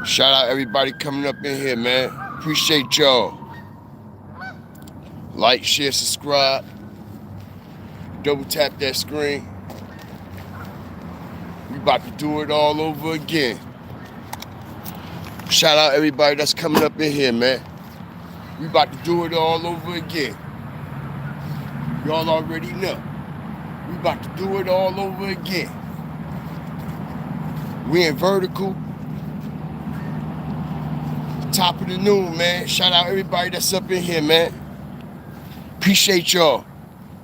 Shout out everybody coming up in here, man. Appreciate y'all. Like, share, subscribe. Double tap that screen. We about to do it all over again. Shout out everybody that's coming up in here, man. We about to do it all over again. Y'all already know. We about to do it all over again. We in vertical. Top of the noon, man. Shout out everybody that's up in here, man. Appreciate y'all.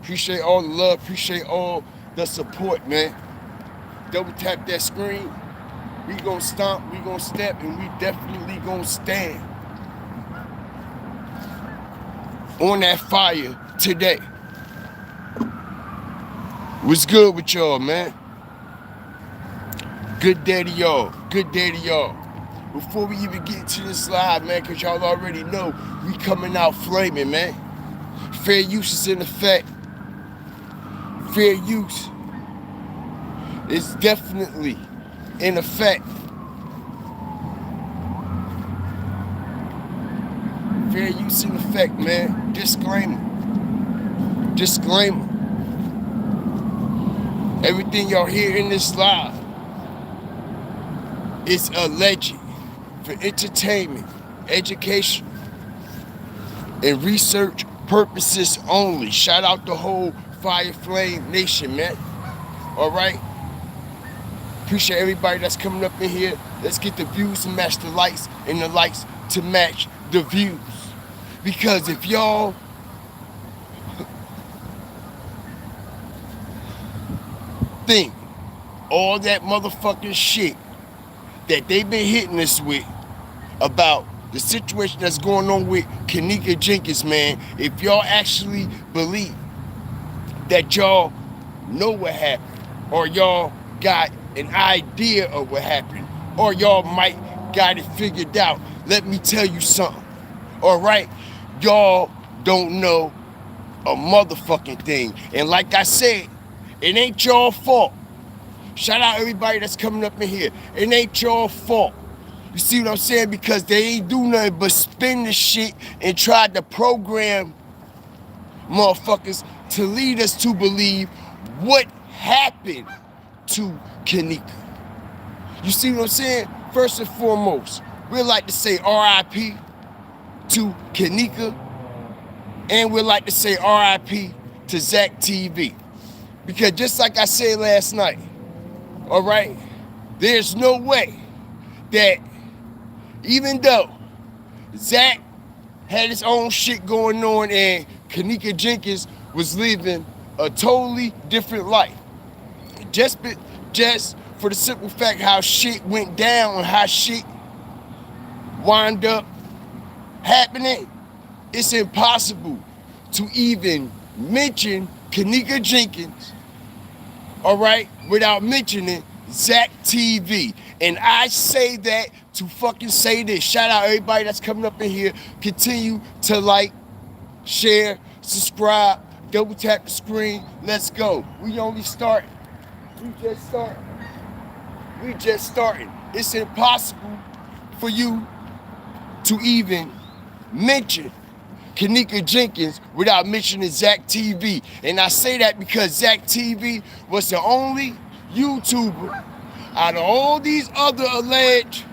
Appreciate all the love. Appreciate all the support, man. Double tap that screen. We gonna stomp, we gonna step, and we definitely gonna stand on that fire today. What's good with y'all, man? Good day to y'all. Good day to y'all. Before we even get into this live, man, because y'all already know we coming out flaming, man. Fair use is in effect. Fair use is definitely in effect. Fair use in effect, man. Disclaimer. Disclaimer. Everything y'all hear in this live is alleged for entertainment, education, and research purposes only. Shout out the whole Fire Flame Nation, man. All right? Appreciate everybody that's coming up in here. Let's get the views to match the likes and the likes to match the views. Because if y'all think all that motherfucking shit that they've been hitting us with about the situation that's going on with Kenneka Jenkins, man, if y'all actually believe that y'all know what happened, or y'all got an idea of what happened, or y'all might got it figured out, let me tell you something. All right? Y'all don't know a motherfucking thing. And like I said, it ain't y'all fault. Shout out everybody that's coming up in here. It ain't y'all fault. You see what I'm saying? Because they ain't do nothing but spin the shit and try to program motherfuckers to lead us to believe what happened to Kenneka. You see what I'm saying? First and foremost, we'd like to say R.I.P. to Kenneka, and we'd like to say R.I.P. to Zack TV. Because just like I said last night, all right, there's no way that even though Zack had his own shit going on and Kenneka Jenkins was living a totally different life, just for the simple fact how shit went down and how shit wound up happening, it's impossible to even mention Kenneka Jenkins, all right, without mentioning Zack TV. And I say that to fucking say this. Shout out everybody that's coming up in here. Continue to like, share, subscribe, double tap the screen. Let's go. We only starting. We just starting. We just starting. It's impossible for you to even mention Kenneka Jenkins without mentioning Zack TV. And I say that because Zack TV was the only YouTuber out of all these other alleged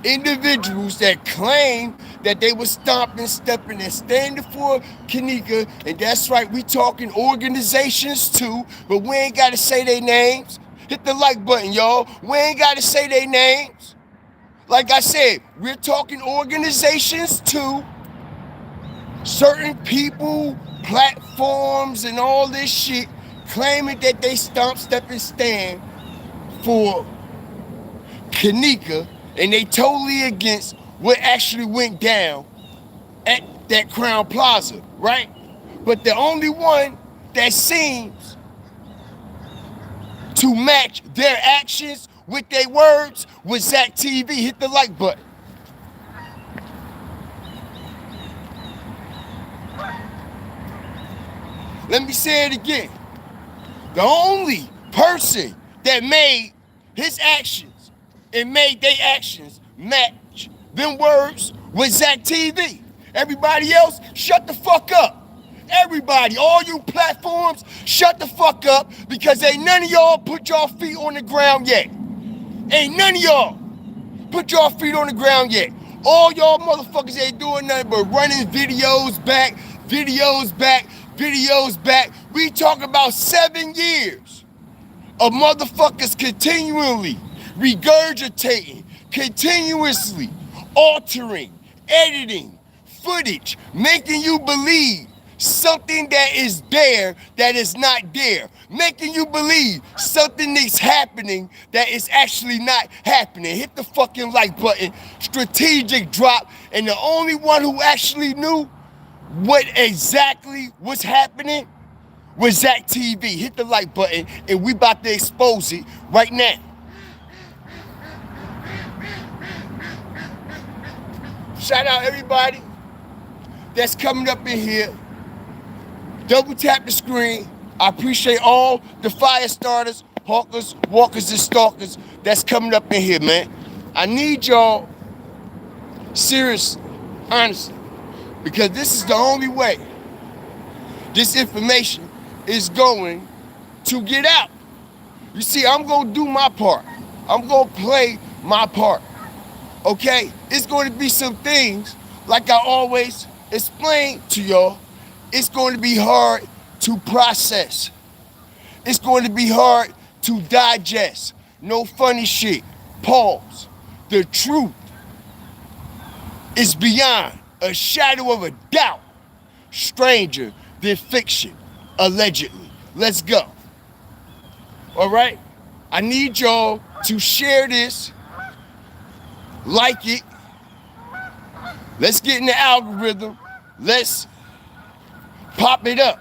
individuals that claim that they were stomping, stepping, and standing for Kenneka. And that's right, we talking organizations too, but we ain't got to say their names. Hit the like button, y'all. We ain't got to say their names. Like I said, we're talking organizations too. Certain people, platforms, and all this shit claiming that they stomp, step, and stand for Kenneka, and they totally against what actually went down at that Crown Plaza, right? But the only one that seems to match their actions with their words was Zack TV. Hit the like button. Let me say it again. The only person that made his actions and made their actions them words with Zack TV. Everybody else, shut the fuck up. Everybody, all you platforms, shut the fuck up, because ain't none of y'all put your feet on the ground yet. Ain't none of y'all put your feet on the ground yet. All y'all motherfuckers ain't doing nothing but running videos back, videos back, videos back. We talking about 7 years of motherfuckers continually regurgitating, continuously altering, editing footage, making you believe something that is there that is not there, making you believe something is happening that is actually not happening. Hit the fucking like button, strategic drop, and the only one who actually knew what exactly was happening was Zack TV. Hit the like button, and we about to expose it right now. Shout out everybody that's coming up in here. Double tap the screen. I appreciate all the fire starters, hawkers, walkers, and stalkers that's coming up in here, man. I need y'all, seriously, honestly, because this is the only way this information is going to get out. You see, I'm going to do my part. I'm going to play my part, okay? It's going to be some things, like I always explain to y'all, it's going to be hard to process. It's going to be hard to digest. No funny shit. Pause. The truth is beyond a shadow of a doubt stranger than fiction, allegedly. Let's go. All right? I need y'all to share this, like it. Let's get in the algorithm. Let's pop it up.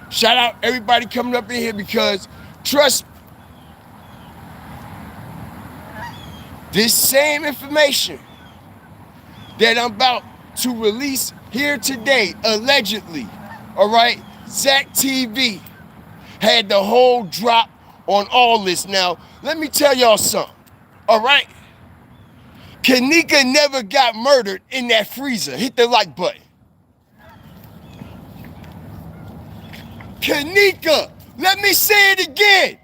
Shout out everybody coming up in here, because trust me, this same information that I'm about to release here today, allegedly, all right, Zack TV had the whole drop on all this. Now, let me tell y'all something, all right? Kenneka never got murdered in that freezer. Hit the like button. Kenneka, let me say it again.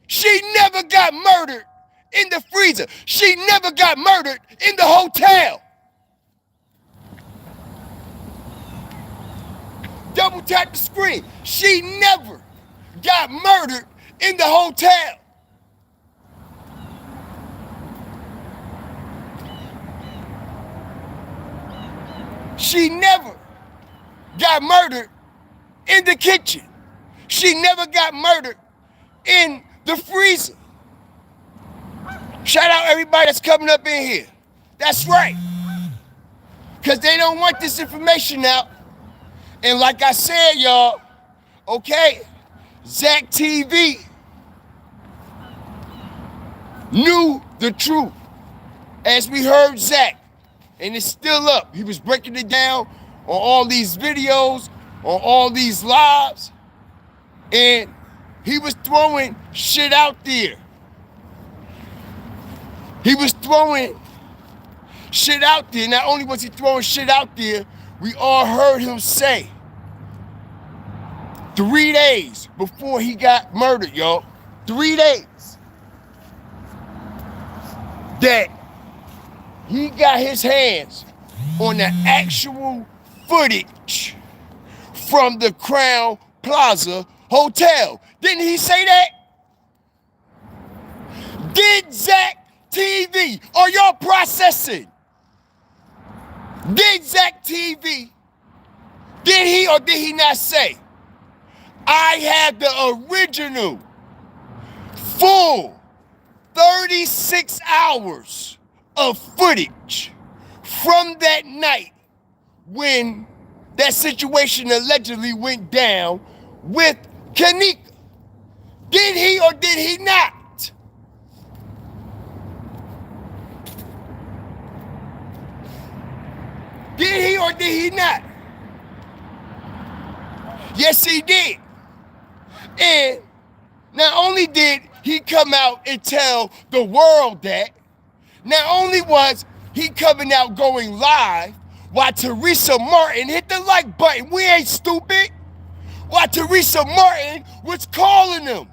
She never got murdered in the freezer. She never got murdered in the hotel. Double tap the screen. She never got murdered in the hotel. She never got murdered in the kitchen. She never got murdered in the freezer. Shout out everybody that's coming up in here. That's right. Because they don't want this information out. And like I said, y'all, okay, Zack TV knew the truth. As we heard Zack, and it's still up. He was breaking it down on all these videos, on all these lives, and he was throwing shit out there. He was throwing shit out there. Not only was he throwing shit out there, we all heard him say 3 days before he got murdered, y'all, 3 days, that he got his hands on the actual footage from the Crown Plaza Hotel. Didn't he say that? Did Zack TV, are y'all processing? Did Zack TV, did he or did he not say, I have the original full 36 hours of footage from that night when that situation allegedly went down with Kenneka? Did he or did he not? Did he or did he not? Yes, he did. And not only did he come out and tell the world that, not only was he coming out going live while Teresa Martin hit the like button. We ain't stupid. While Teresa Martin was calling him.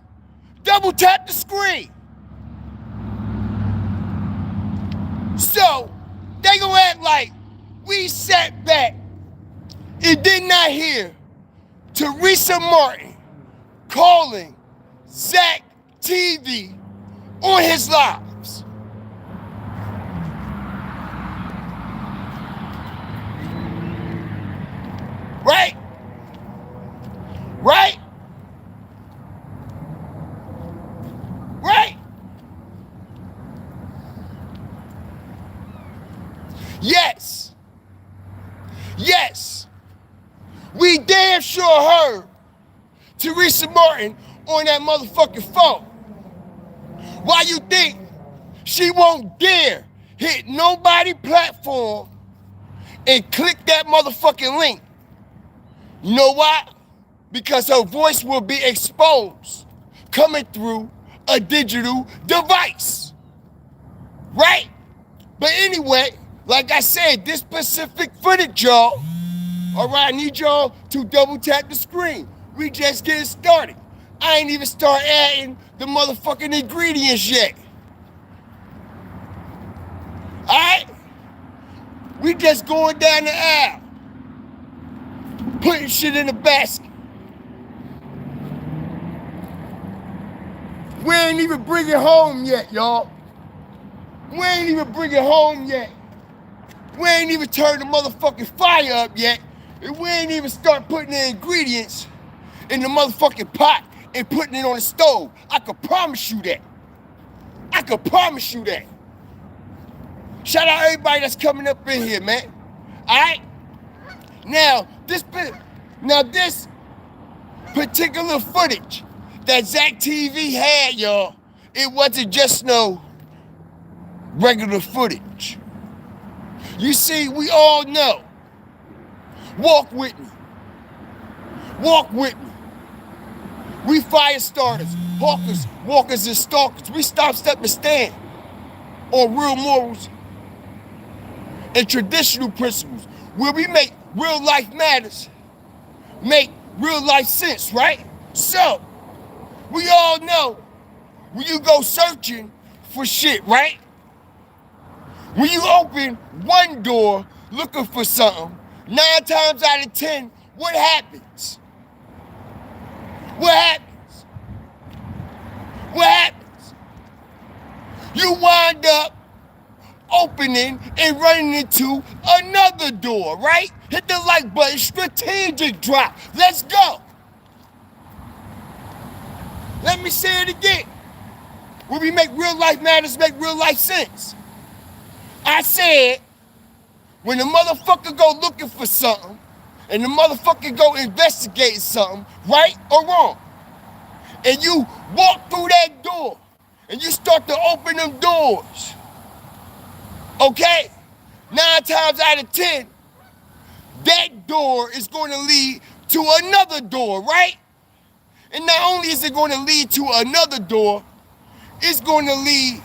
Double tap the screen. So, they gonna act like we sat back and did not hear Teresa Martin calling Zack TV on his lives. Right? Right? Right? Yes. Yes. We damn sure heard Teresa Martin on that motherfucking phone. Why you think she won't dare hit nobody platform and click that motherfucking link? You know why? Because her voice will be exposed coming through a digital device. Right? But anyway, like I said, this specific footage, y'all, all right, I need y'all to double tap the screen. We just getting started. I ain't even start adding the motherfucking ingredients yet. All right? We just going down the aisle, putting shit in the basket. We ain't even bring it home yet, y'all. We ain't even bring it home yet. We ain't even turned the motherfucking fire up yet. And we ain't even start putting the ingredients in the motherfucking pot and putting it on the stove. I could promise you that. I could promise you that. Shout out everybody that's coming up in here, man. All right? Now, this particular footage that Zack TV had, y'all, it wasn't just no regular footage. You see, we all know. Walk with me. Walk with me. We fire starters, hawkers, walkers, and stalkers. We stop, step, and stand on real morals and traditional principles where we make real life matters, make real life sense, right? So, we all know when you go searching for shit, right? When you open one door looking for something, 9 times out of 10, what happens? What happens? What happens? You wind up opening and running into another door, right? Hit the like button, strategic drop. Let's go. Let me say it again. When we make real life matters, make real life sense. I said, when the motherfucker go looking for something, and the motherfucker go investigating something, right or wrong, and you walk through that door, and you start to open them doors, okay? 9 times out of 10, that door is going to lead to another door, right? And not only is it going to lead to another door, it's going to lead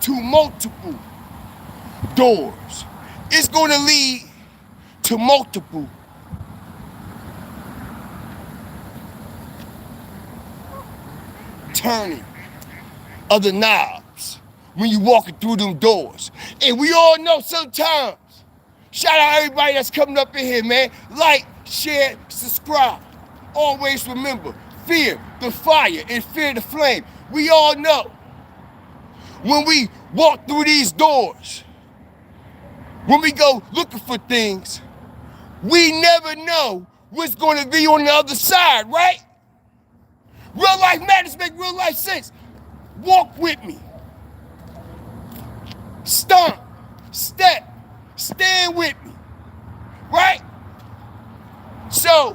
to multiple doors. It's going to lead to multiple turning of the knobs when you walking through them doors. And we all know sometimes, shout out everybody that's coming up in here, man. Like, share, subscribe. Always remember, fear the fire and fear the flame. We all know when we walk through these doors, when we go looking for things, we never know what's going to be on the other side, right? Real life matters make real life sense. Walk with me. Stomp, step, stand with me, right? So,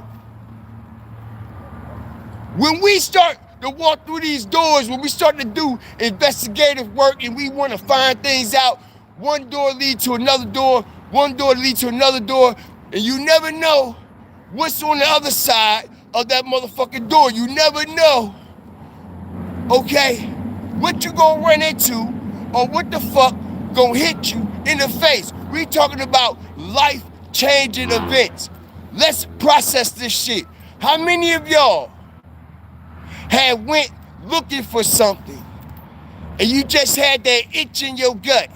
when we start to walk through these doors, when we start to do investigative work and we want to find things out, one door leads to another door, one door leads to another door, and you never know what's on the other side of that motherfucking door. You never know, okay, what you gonna run into or what the fuck gonna hit you in the face. We talking about life-changing events. Let's process this shit. How many of y'all had went looking for something and you just had that itch in your gut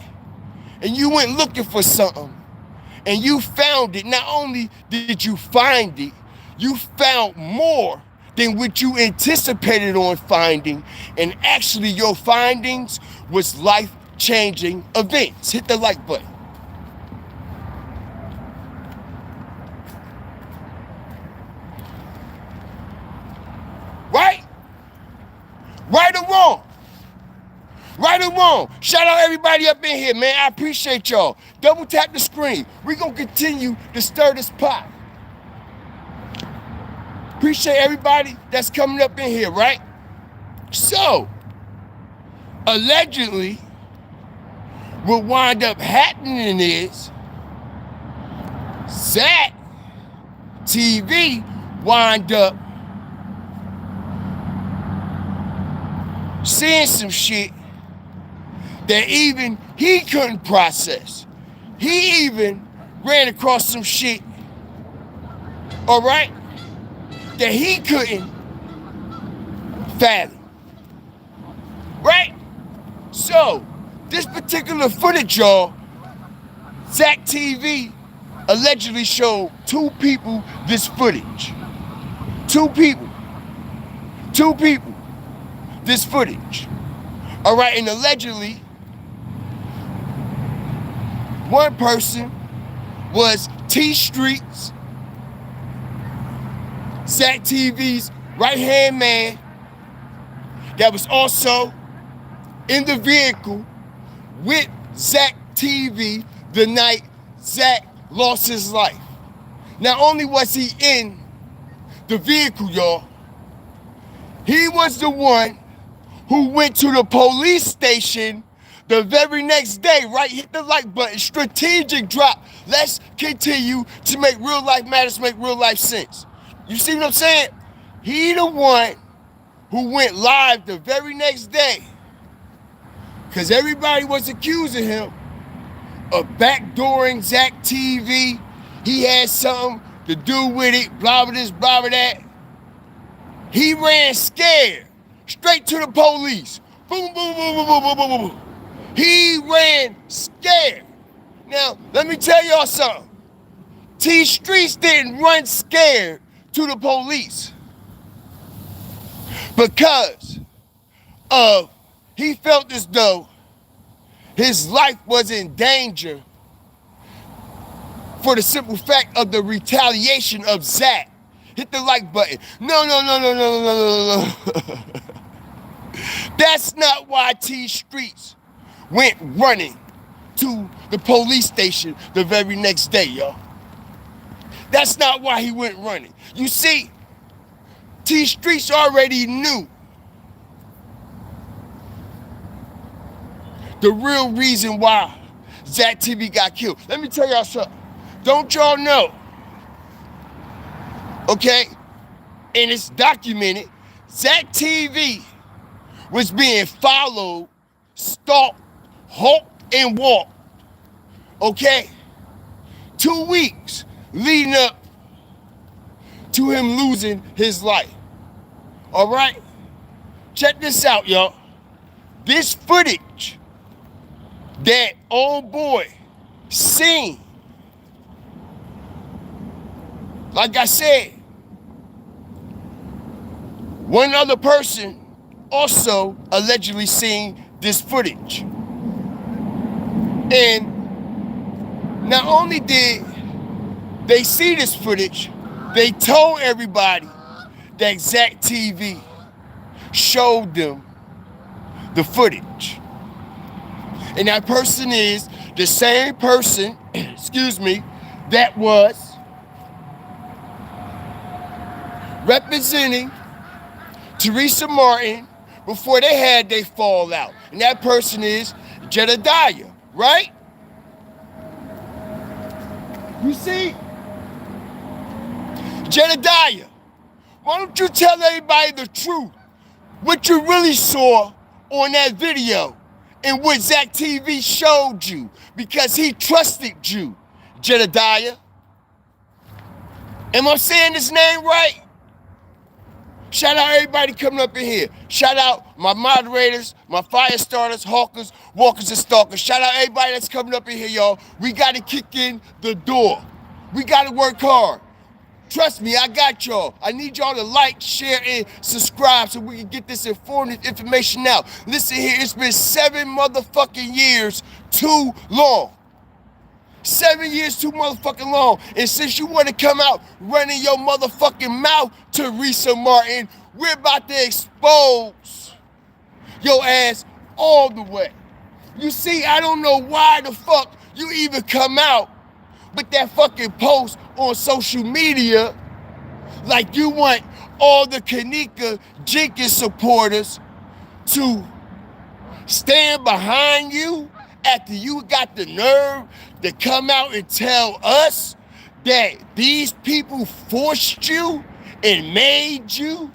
and you went looking for something and you found it? Not only did you find it, you found more than what you anticipated on finding, and actually your findings was life-changing events. Hit the like button. Right? Right or wrong? Right or wrong? Shout out everybody up in here, man. I appreciate y'all. Double tap the screen. We gonna continue to stir this pot. Appreciate everybody that's coming up in here, right? So, allegedly, what wind up happening is Zack TV wind up seeing some shit that even he couldn't process. He even ran across some shit, all right, that he couldn't fathom, right? So, this particular footage, y'all, Zack TV allegedly showed two people this footage. Two people, this footage. All right, and allegedly, one person was T Streets, Zack TV's right-hand man, that was also in the vehicle with Zack TV the night Zack lost his life. Not only was he in the vehicle, y'all, he was the one who went to the police station the very next day, right? Hit the like button, strategic drop. Let's continue to make real life matters, make real life sense. You see what I'm saying? He the one who went live the very next day, because everybody was accusing him of backdooring Zack TV. He had something to do with it, blah, blah, this, blah, blah, that. He ran scared straight to the police. Boom, boom, boom, boom, boom, boom, boom, boom. He ran scared. Now, let me tell y'all something. T Streets didn't run scared to the police because of he felt as though his life was in danger for the simple fact of the retaliation of Zack. Hit the like button. No. That's not why T Streets went running to the police station the very next day, y'all. That's not why he went running. You see, T Streets already knew the real reason why Zack TV got killed. Let me tell y'all something. Don't y'all know, okay, and it's documented, Zack TV was being followed, stalked, hawked, and walked, okay? 2 weeks leading up to him losing his life, all right? Check this out, y'all. This footage that old boy seen, like I said, one other person also allegedly seen this footage. And not only did they see this footage, they told everybody that Zack TV showed them the footage. And that person is the same person, excuse me, that was representing Teresa Martin before they had their fallout. And that person is Jedediah, right? You see? Jedediah, why don't you tell everybody the truth? What you really saw on that video in what Zack TV showed you because he trusted you, Jedediah. Am I saying his name right? Shout out everybody coming up in here. Shout out my moderators, my fire starters, hawkers, walkers, and stalkers. Shout out everybody that's coming up in here, y'all. We got to kick in the door. We got to work hard. Trust me, I got y'all. I need y'all to like, share, and subscribe so we can get this informative information out. Listen here, it's been 7 motherfucking years too long. 7 years too motherfucking long. And since you want to come out running your motherfucking mouth, Teresa Martin, we're about to expose your ass all the way. You see, I don't know why the fuck you even come out with that fucking post on social media like you want all the Kenneka Jenkins supporters to stand behind you after you got the nerve to come out and tell us that these people forced you and made you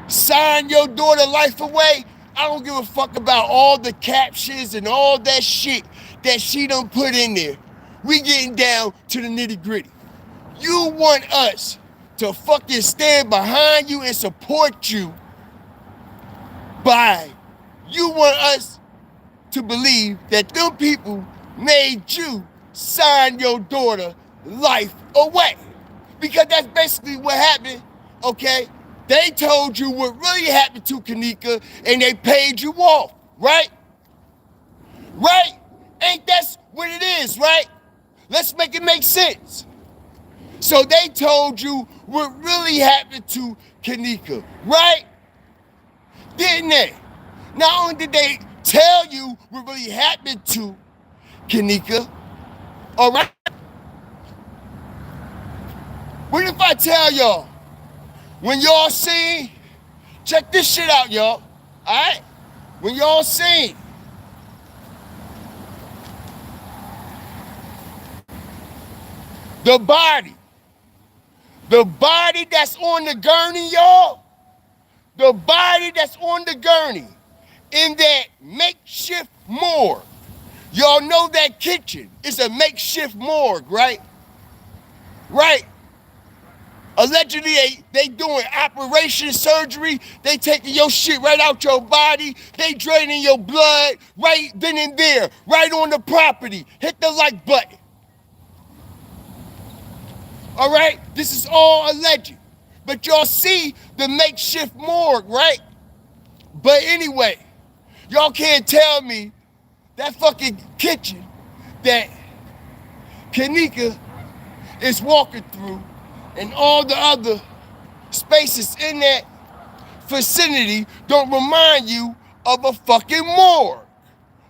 sign your daughter's life away. I don't give a fuck about all the captions and all that shit that she done put in there. We getting down to the nitty gritty. You want us to fucking stand behind you and support you you want us to believe that them people made you sign your daughter's life away. Because that's basically what happened, okay? They told you what really happened to Kenneka and they paid you off, right? Right? Ain't that what it is, right? Let's make it make sense. So they told you what really happened to Kenneka, right? Didn't they? Not only did they tell you what really happened to Kenneka, all right? What if I tell y'all, when y'all seen, check this shit out, y'all, all right? When y'all seen the body that's on the gurney, y'all, the body that's on the gurney in that makeshift morgue. Y'all know that kitchen is a makeshift morgue, right? Right? Allegedly, they doing operation surgery. They taking your shit right out your body. They draining your blood right then and there, right on the property. Hit the like button. All right? This is all alleged. But y'all see the makeshift morgue, right? But anyway, y'all can't tell me that fucking kitchen that Kenneka is walking through and all the other spaces in that vicinity don't remind you of a fucking morgue.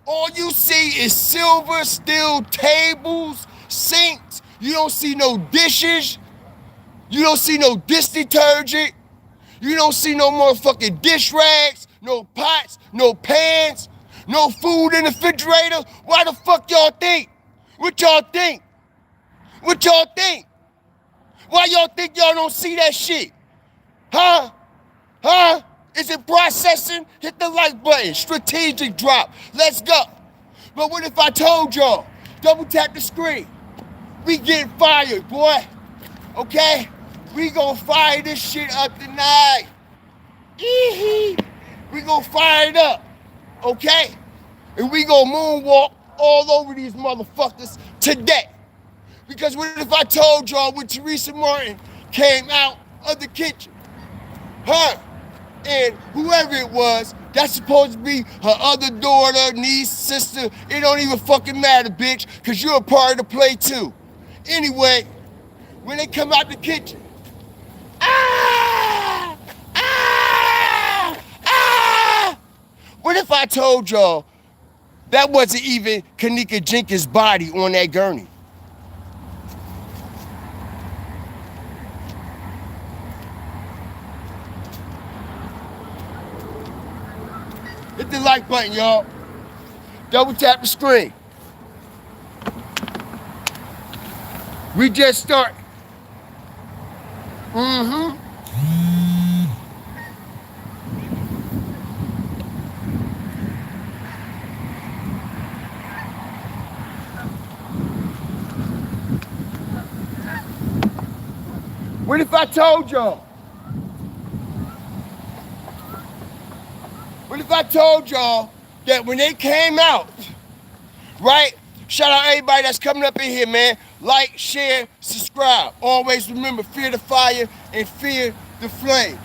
All you see is silver steel tables, sinks. You don't see no dishes. You don't see no dish detergent. You don't see no motherfucking dish rags, no pots, no pans, no food in the refrigerator. Why the fuck y'all think? What y'all think? What y'all think? Why y'all think y'all don't see that shit? Huh? Huh? Is it processing? Hit the like button. Strategic drop. Let's go. But what if I told y'all? Double tap the screen. We getting fired, boy. Okay? We gonna fire this shit up tonight. We gonna fire it up. Okay? And we gonna moonwalk all over these motherfuckers today. Because what if I told y'all when Teresa Martin came out of the kitchen? Her and whoever it was, that's supposed to be her other daughter, niece, sister. It don't even fucking matter, bitch, because you're a part of the play too. Anyway, when they come out the kitchen, what if I told y'all that wasn't even Kenneka Jenkins' body on that gurney? Hit the like button, y'all. Double tap the screen. We just start. What if I told y'all? What if I told y'all that when they came out, right? Shout out everybody that's coming up in here, man. Like, share, subscribe. Always remember, fear the fire and fear the flames.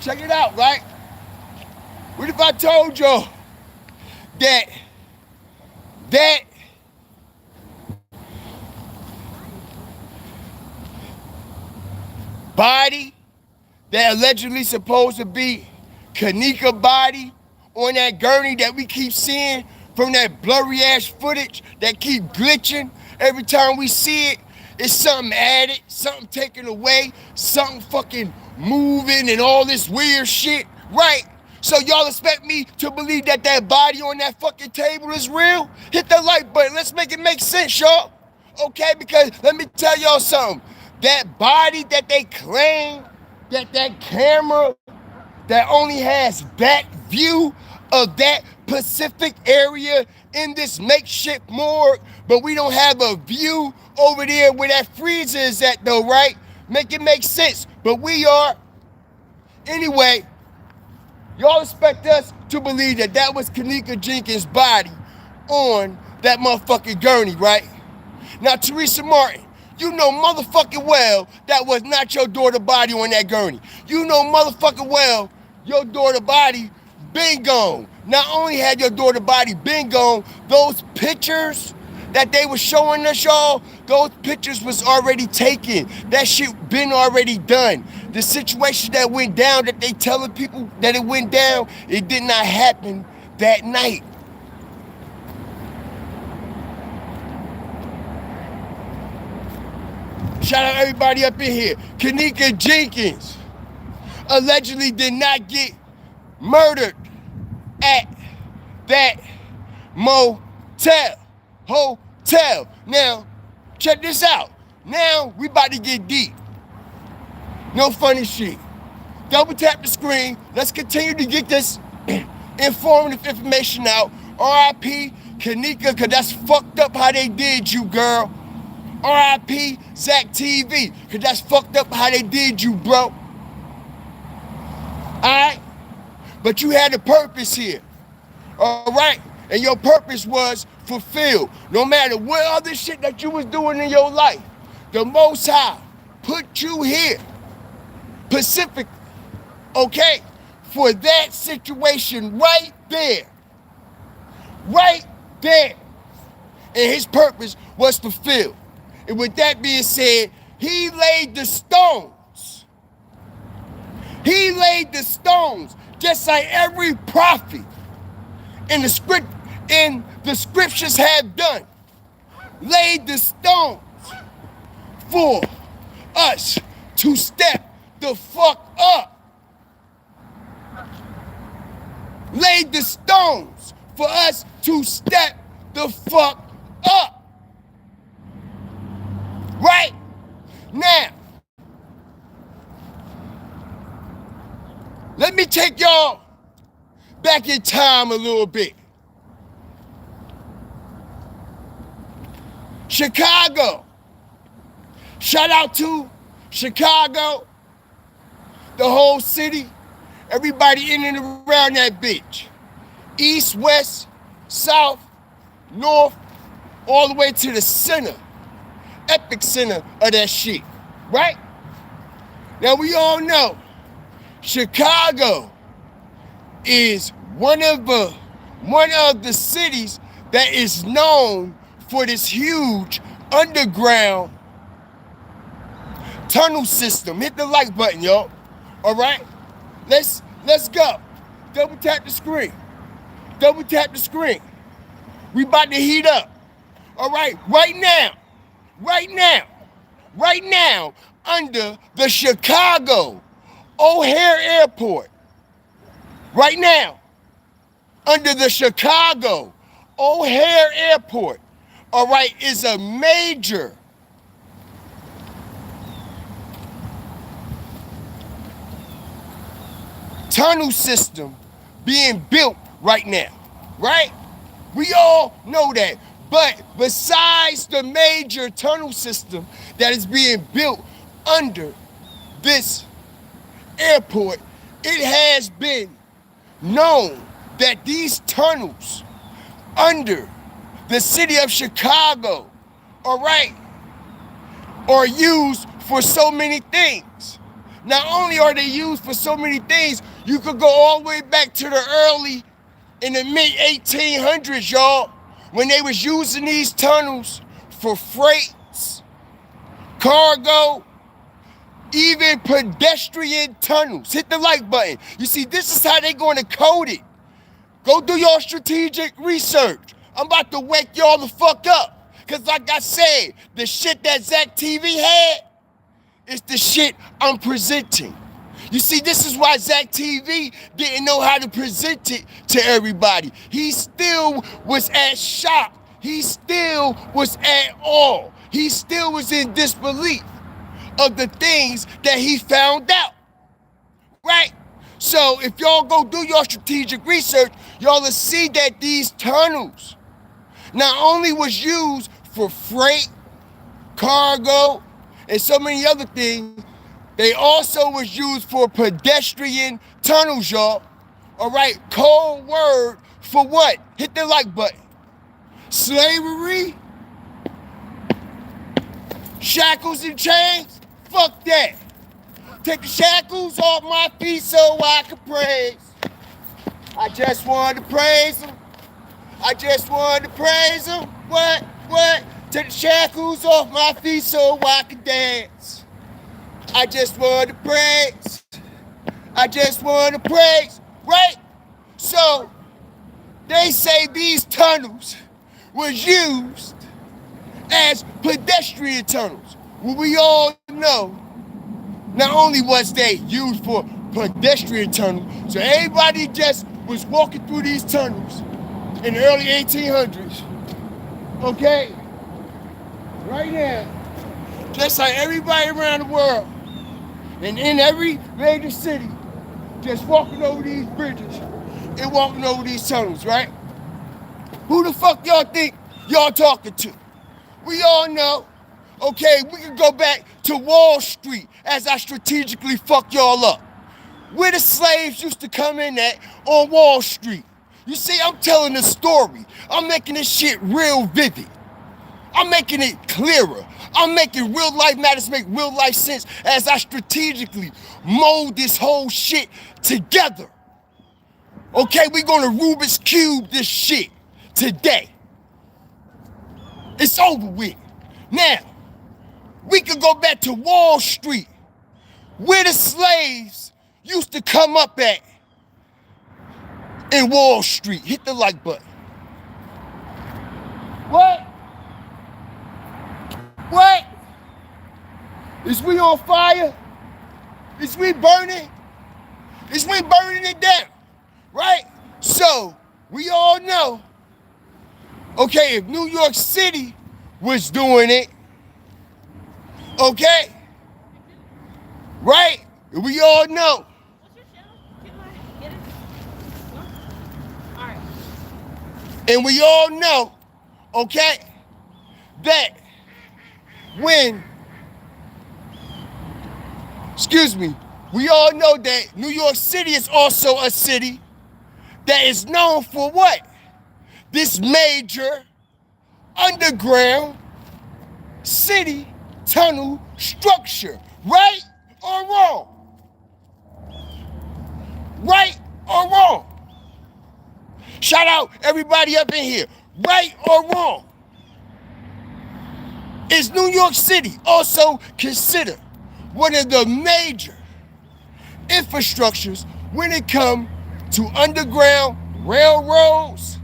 Check it out, right? What if I told y'all that body that allegedly supposed to be Kenneka body on that gurney that we keep seeing from that blurry ass footage that keep glitching every time we see it, it's something added, something taken away, something fucking moving and all this weird shit, right? So y'all expect me to believe that that body on that fucking table is real? Hit the like button, let's make it make sense, y'all. Okay, because let me tell y'all something. That body that they claim, that camera that only has back view of that Pacific area in this makeshift morgue, but we don't have a view over there where that freezer is at though, right? Make it make sense, but we are. Anyway, y'all expect us to believe that that was Kenneka Jenkins' body on that motherfucking gurney, right? Now, Teresa Martin, you know motherfucking well that was not your daughter body on that gurney. You know motherfucking well your daughter body been gone. Not only had your daughter body been gone, those pictures that they were showing us, y'all, those pictures was already taken. That shit been already done. The situation that went down, that they telling people that it went down, it did not happen that night. Shout out everybody up in here. Kenneka Jenkins allegedly did not get murdered at that hotel. Now, check this out. Now, we about to get deep. No funny shit. Double tap the screen. Let's continue to get this informative information out. R.I.P. Kenneka, because that's fucked up how they did you, girl. R.I.P. Zack TV, because that's fucked up how they did you, bro. Alright? But you had a purpose here. Alright? And your purpose was fulfilled. No matter what other shit that you was doing in your life, the Most High put you here, Pacific, okay, for that situation right there. Right there. And his purpose was fulfilled. And with that being said, he laid the stones. He laid the stones, just like every prophet in the scriptures have done. Laid the stones for us to step the fuck up. Laid the stones for us to step the fuck up. Right? Now, let me take y'all back in time a little bit. Chicago. Shout out to Chicago, the whole city, everybody in and around that bitch. East, west, south, north, all the way to the center. Epic center of that shit, right? Now we all know Chicago is one of the cities that is known for this huge underground tunnel system. Hit the like button, y'all. All right? Let's go. Double tap the screen. Double tap the screen. We about to heat up. All right? Right now, under the Chicago O'Hare Airport, right now, under the Chicago O'Hare Airport, all right, is a major tunnel system being built right now, right? We all know that. But besides the major tunnel system that is being built under this airport, it has been known that these tunnels under the city of Chicago, all right, are used for so many things. Not only are they used for so many things, you could go all the way back to the early, in the mid-1800s, y'all, when they was using these tunnels for freights, cargo, even pedestrian tunnels. Hit the like button. You see, this is how they going to code it. Go do your strategic research. I'm about to wake y'all the fuck up. Because like I said, the shit that Zack TV had is the shit I'm presenting. You see, this is why Zack TV didn't know how to present it to everybody. He still was at shock. He still was at awe. He still was in disbelief of the things that he found out, right? So if y'all go do your strategic research, y'all will see that these tunnels not only was used for freight, cargo, and so many other things, they also was used for pedestrian tunnels, y'all. All right, cold word for what? Hit the like button. Slavery, shackles and chains, fuck that. Take the shackles off my feet so I can praise. I just wanted to praise him. I just wanted to praise him. What? Take the shackles off my feet so I can dance. I just want to praise. I just want to praise, right? So, they say these tunnels was used as pedestrian tunnels. Well, we all know, not only was they used for pedestrian tunnels, so everybody just was walking through these tunnels in the early 1800s, okay? Right now, just like everybody around the world, and in every major city, just walking over these bridges and walking over these tunnels, right? Who the fuck y'all think y'all talking to? We all know, okay, we can go back to Wall Street as I strategically fuck y'all up. Where the slaves used to come in at on Wall Street. You see, I'm telling the story. I'm making this shit real vivid. I'm making it clearer. I'm making real life matters make real life sense as I strategically mold this whole shit together. Okay, we're gonna Rubik's Cube this shit today. It's over with. Now, we can go back to Wall Street, where the slaves used to come up at in Wall Street. Hit the like button. What? What? Is we on fire? Is we burning? Is we burning it down? Right? So, we all know, okay, if New York City was doing it, okay? Right? We all know. What's your channel? Get it? No? All right. And we all know, okay, that when, we all know that New York City is also a city that is known for what? This major underground city tunnel structure. Right or wrong? Right or wrong? Shout out everybody up in here. Right or wrong? Is New York City also considered one of the major infrastructures when it comes to underground railroads,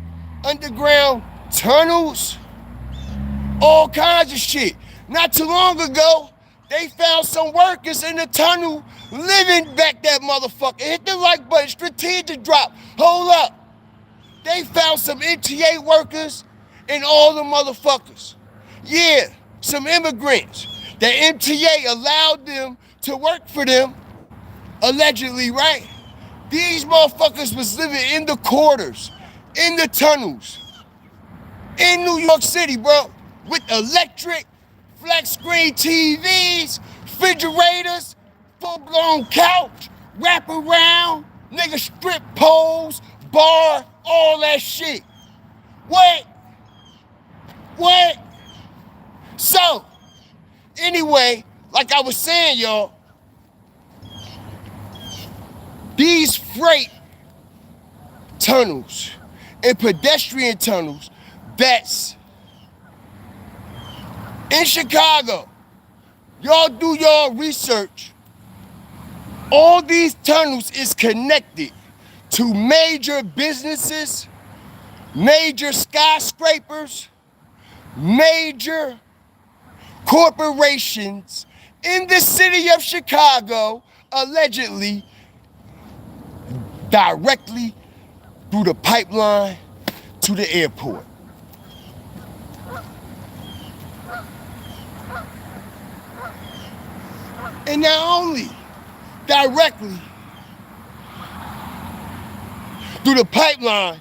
underground tunnels, all kinds of shit? Not too long ago, they found some workers in the tunnel living back that motherfucker. Hit the like button, strategic drop. Hold up. They found some MTA workers and all the motherfuckers. Yeah, some immigrants. The MTA allowed them to work for them, allegedly, right? These motherfuckers was living in the quarters, in the tunnels, in New York City, bro, with electric, flat screen TVs, refrigerators, full-blown couch, wrap around, nigga strip poles, bar, all that shit. What? So, anyway, like I was saying, y'all, these freight tunnels and pedestrian tunnels that's in Chicago, y'all do your research. All these tunnels is connected to major businesses, major skyscrapers, major corporations in the city of Chicago, allegedly directly through the pipeline to the airport. And not only directly through the pipeline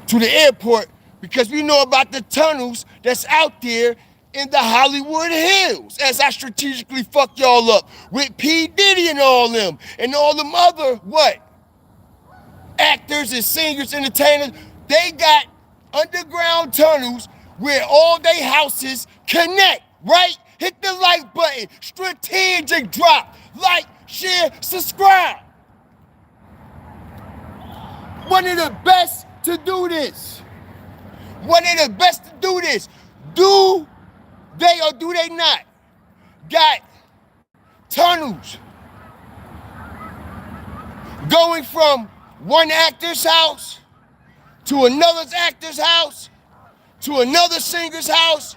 to the airport, because we know about the tunnels that's out there in the Hollywood Hills, as I strategically fuck y'all up with P. Diddy and all them other what? Actors and singers, entertainers. They got underground tunnels where all they houses connect, right? Hit the like button, strategic drop, like, share, subscribe. One of the best to do this. Do they or do they not got tunnels going from one actor's house to another actor's house to another singer's house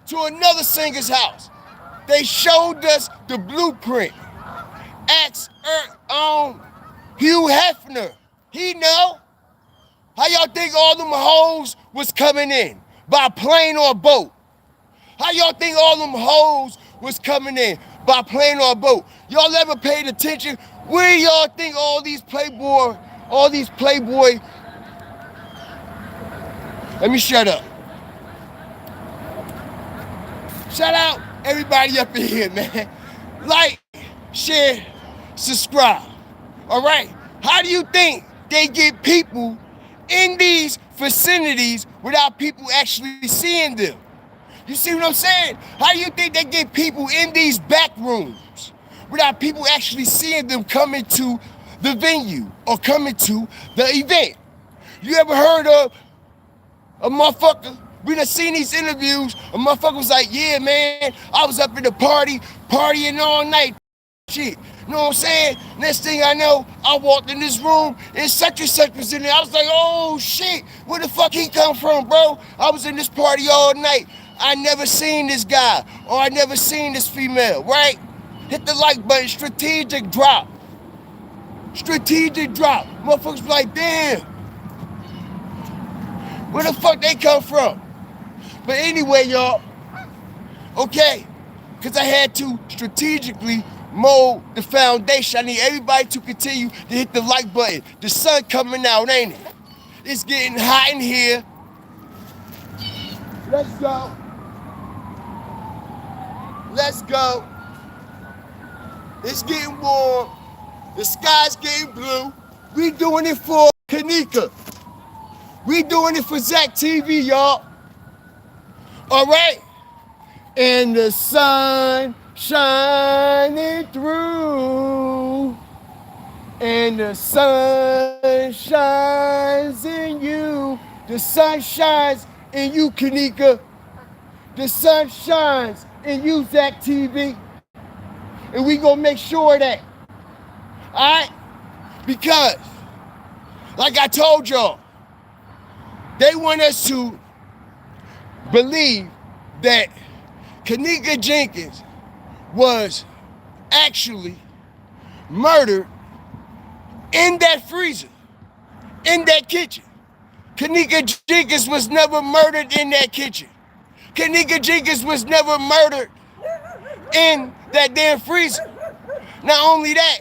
to another singer's house? They showed us the blueprint. Ask Hugh Hefner. He know. How y'all think all them hoes was coming in? By plane or boat? How y'all think all them hoes was coming in? By plane or boat? Y'all ever paid attention? Where y'all think all these playboy, let me shut up. Shout out everybody up in here, man. Like, share, subscribe. All right? How do you think they get people in these vicinities without people actually seeing them? You see what I'm saying? How do you think they get people in these back rooms without people actually seeing them coming to the venue or coming to the event? You ever heard of a motherfucker? We done seen these interviews. A motherfucker was like, yeah, man, I was up in the partying all night. Shit. You know what I'm saying? Next thing I know, I walked in this room and such was in there. I was like, oh shit, where the fuck he come from, bro? I was in this party all night. I never seen this guy or I never seen this female, right? Hit the like button, strategic drop. Motherfuckers be like, damn, where the fuck they come from? But anyway, y'all, okay, because I had to strategically mold the foundation. I need everybody to continue to hit the like button. The sun coming out, ain't it? It's getting hot in here. Let's go. It's getting warm. The sky's getting blue. We doing it for Kenneka. We doing it for Zack TV, y'all. All right? And the sun shining through, and the sun shines in you. The sun shines in you, Kenneka. The sun shines in you, Zack TV. And we gonna make sure of that. All right? Because, like I told y'all, they want us to believe that Kenneka Jenkins was actually murdered in that freezer, in that kitchen. Kenneka Jenkins was never murdered in that kitchen. Kenneka Jenkins was never murdered in that damn freezer. Not only that,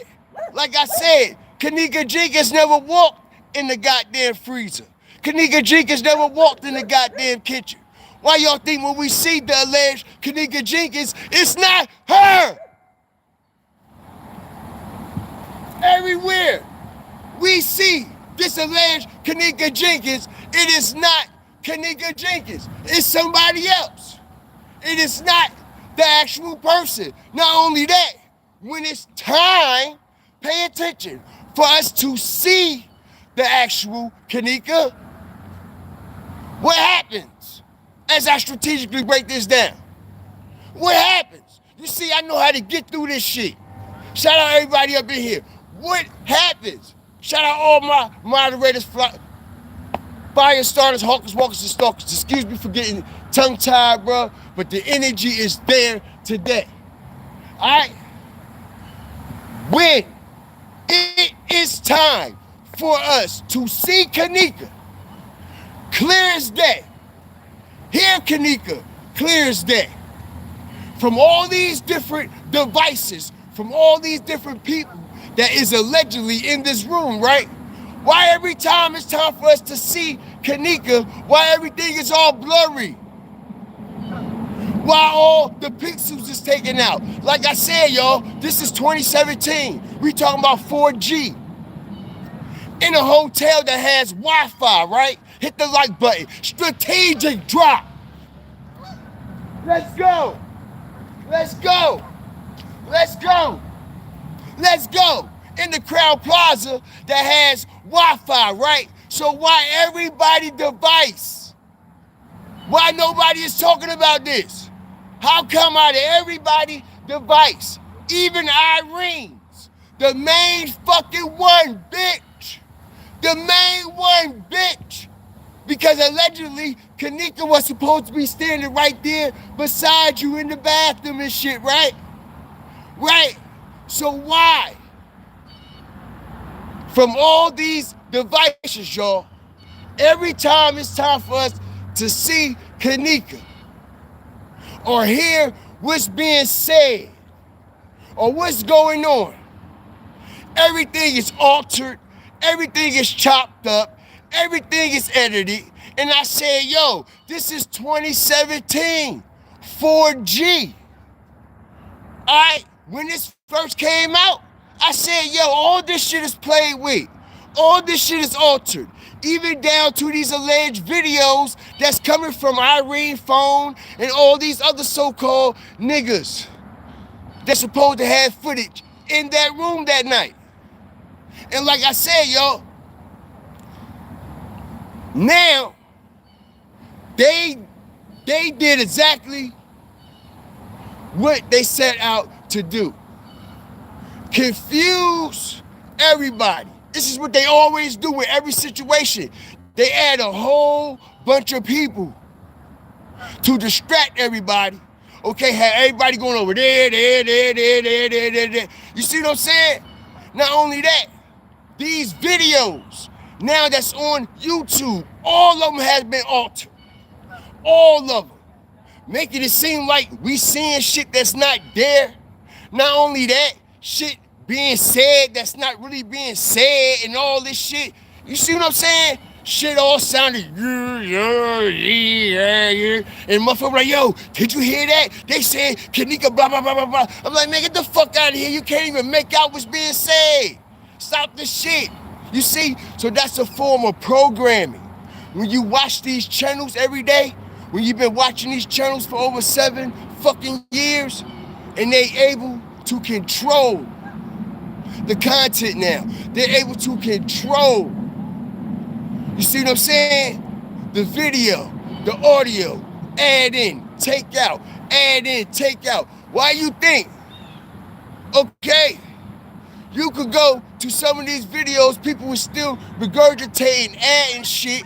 like I said, Kenneka Jenkins never walked in the goddamn freezer. Kenneka Jenkins never walked in the goddamn kitchen. Why y'all think when we see the alleged Kenneka Jenkins, it's not her? Everywhere we see this alleged Kenneka Jenkins, it is not Kenneka Jenkins. It's somebody else. It is not the actual person. Not only that, when it's time, pay attention, for us to see the actual Kenneka, what happens as I strategically break this down? What happens? You see, I know how to get through this shit. Shout out everybody up in here. What happens? Shout out all my moderators, fire starters, hawkers, walkers, and stalkers. Excuse me for getting tongue-tied, bro, but the energy is there today. All right? When it is time for us to see Kenneka, clear as day, hear Kenneka, clear as day, from all these different devices, from all these different people that is allegedly in this room, right? Why every time it's time for us to see Kenneka, why everything is all blurry? Why all the pixels is taken out? Like I said, y'all, this is 2017. We talking about 4G. In a hotel that has Wi-Fi, right? Hit the like button. Strategic drop. Let's go. Let's go. Let's go. Let's go. In the Crown Plaza that has Wi-Fi, right? So why everybody device? Why nobody is talking about this? How come out of everybody device, even Irene's, the main fucking one, bitch, the main one, bitch, because allegedly Kenneka was supposed to be standing right there beside you in the bathroom and shit, right? Right? So why? From all these devices, y'all, every time it's time for us to see Kenneka or hear what's being said or what's going on, everything is altered, everything is chopped up, everything is edited, and I said, yo, this is 2017, 4G. All right, when this first came out, I said, yo, all this shit is played with. All this shit is altered. Even down to these alleged videos that's coming from Irene's phone and all these other so-called niggas that's supposed to have footage in that room that night. And like I said, y'all, now they did exactly what they set out to do. Confuse everybody. This is what they always do with every situation. They add a whole bunch of people to distract everybody. Okay, have everybody going over there. You see what I'm saying? Not only that, these videos, now that's on YouTube, all of them has been altered. All of them. Making it seem like we seeing shit that's not there. Not only that, shit being said that's not really being said and all this shit. You see what I'm saying? Shit all sounded yeah. And motherfucker like, yo, did you hear that? They said Kenneka blah, blah, blah, blah, blah. I'm like, man, get the fuck out of here. You can't even make out what's being said. Stop the shit. You see? So that's a form of programming. When you watch these channels every day, when you've been watching these channels for over 7 fucking years, and they able to control the content now. They're able to control. You see what I'm saying? The video, the audio, add in, take out, add in, take out. Why you think? Okay, you could go to some of these videos, people were still regurgitating, adding shit,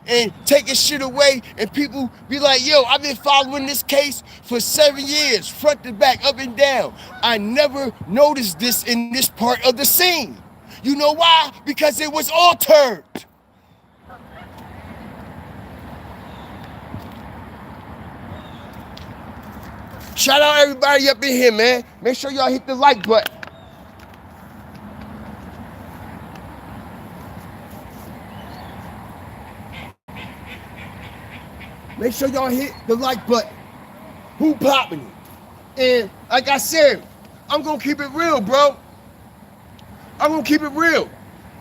and taking shit away, and people be like, yo, I've been following this case for 7 years, front to back, up and down. I never noticed this in this part of the scene. You know why? Because it was altered. Shout out everybody up in here, man. Make sure y'all hit the like button. Make sure y'all hit the like button. Who popping it? And like I said, I'm gonna keep it real, bro. I'm gonna keep it real.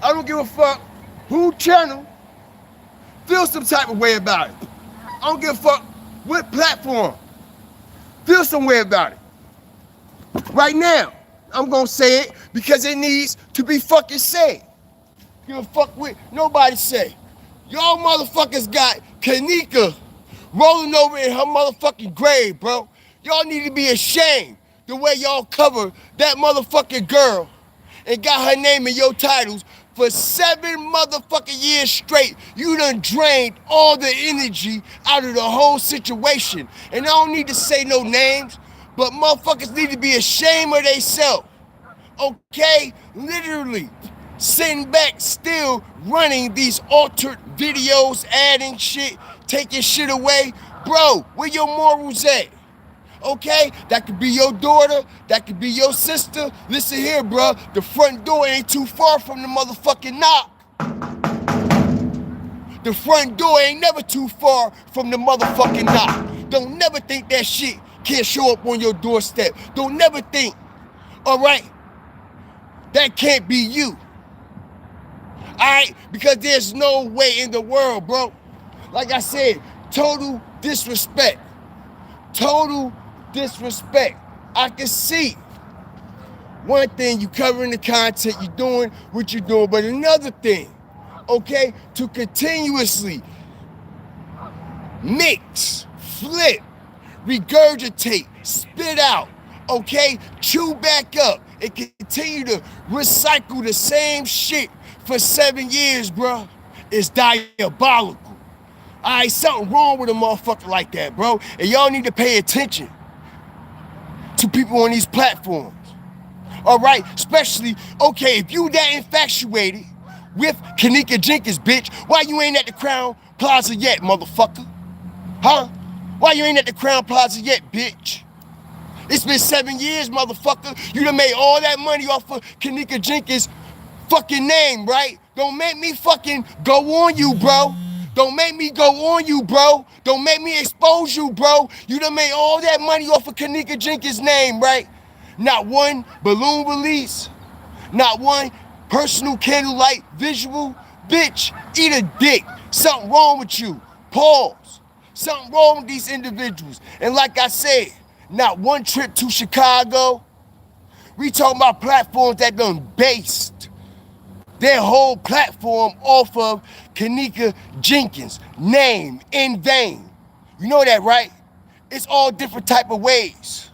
I don't give a fuck who channel feel some type of way about it. I don't give a fuck what platform feel some way about it. Right now, I'm gonna say it because it needs to be fucking said. Give a fuck with nobody say. Y'all motherfuckers got Kenneka rolling over in her motherfucking grave, bro. Y'all need to be ashamed the way y'all cover that motherfucking girl and got her name in your titles for 7 motherfucking years straight. You done drained all the energy out of the whole situation. And I don't need to say no names, but motherfuckers need to be ashamed of themselves. Okay? Literally. Sitting back still running these altered videos, adding shit, taking shit away. Bro, where your morals at? Okay? That could be your daughter. That could be your sister. Listen here, bro. The front door ain't too far from the motherfucking knock. The front door ain't never too far from the motherfucking knock. Don't never think that shit can't show up on your doorstep. Don't never think, all right, that can't be you. All right? Because there's no way in the world, bro. Like I said, total disrespect. Total disrespect. I can see one thing, you covering the content, you doing what you're doing, but another thing, okay, to continuously mix, flip, regurgitate, spit out, okay, chew back up, and continue to recycle the same shit for 7 years, bro, is diabolical. All right, something wrong with a motherfucker like that, bro. And y'all need to pay attention to people on these platforms. All right, especially, okay, if you that infatuated with Kenneka Jenkins, bitch, why you ain't at the Crown Plaza yet, motherfucker? Huh? Why you ain't at the Crown Plaza yet, bitch? It's been 7 years, motherfucker. You done made all that money off of Kenneka Jenkins' fucking name, right? Don't make me fucking go on you, bro. Don't make me go on you, bro. Don't make me expose you, bro. You done made all that money off of Kenneka Jenkins' name, right? Not one balloon release. Not one personal candlelight visual. Bitch, eat a dick. Something wrong with you. Pause. Something wrong with these individuals. And like I said, not one trip to Chicago. We talking about platforms that done based their whole platform off of Kenneka Jenkins' name in vain. You know that, right? It's all different type of ways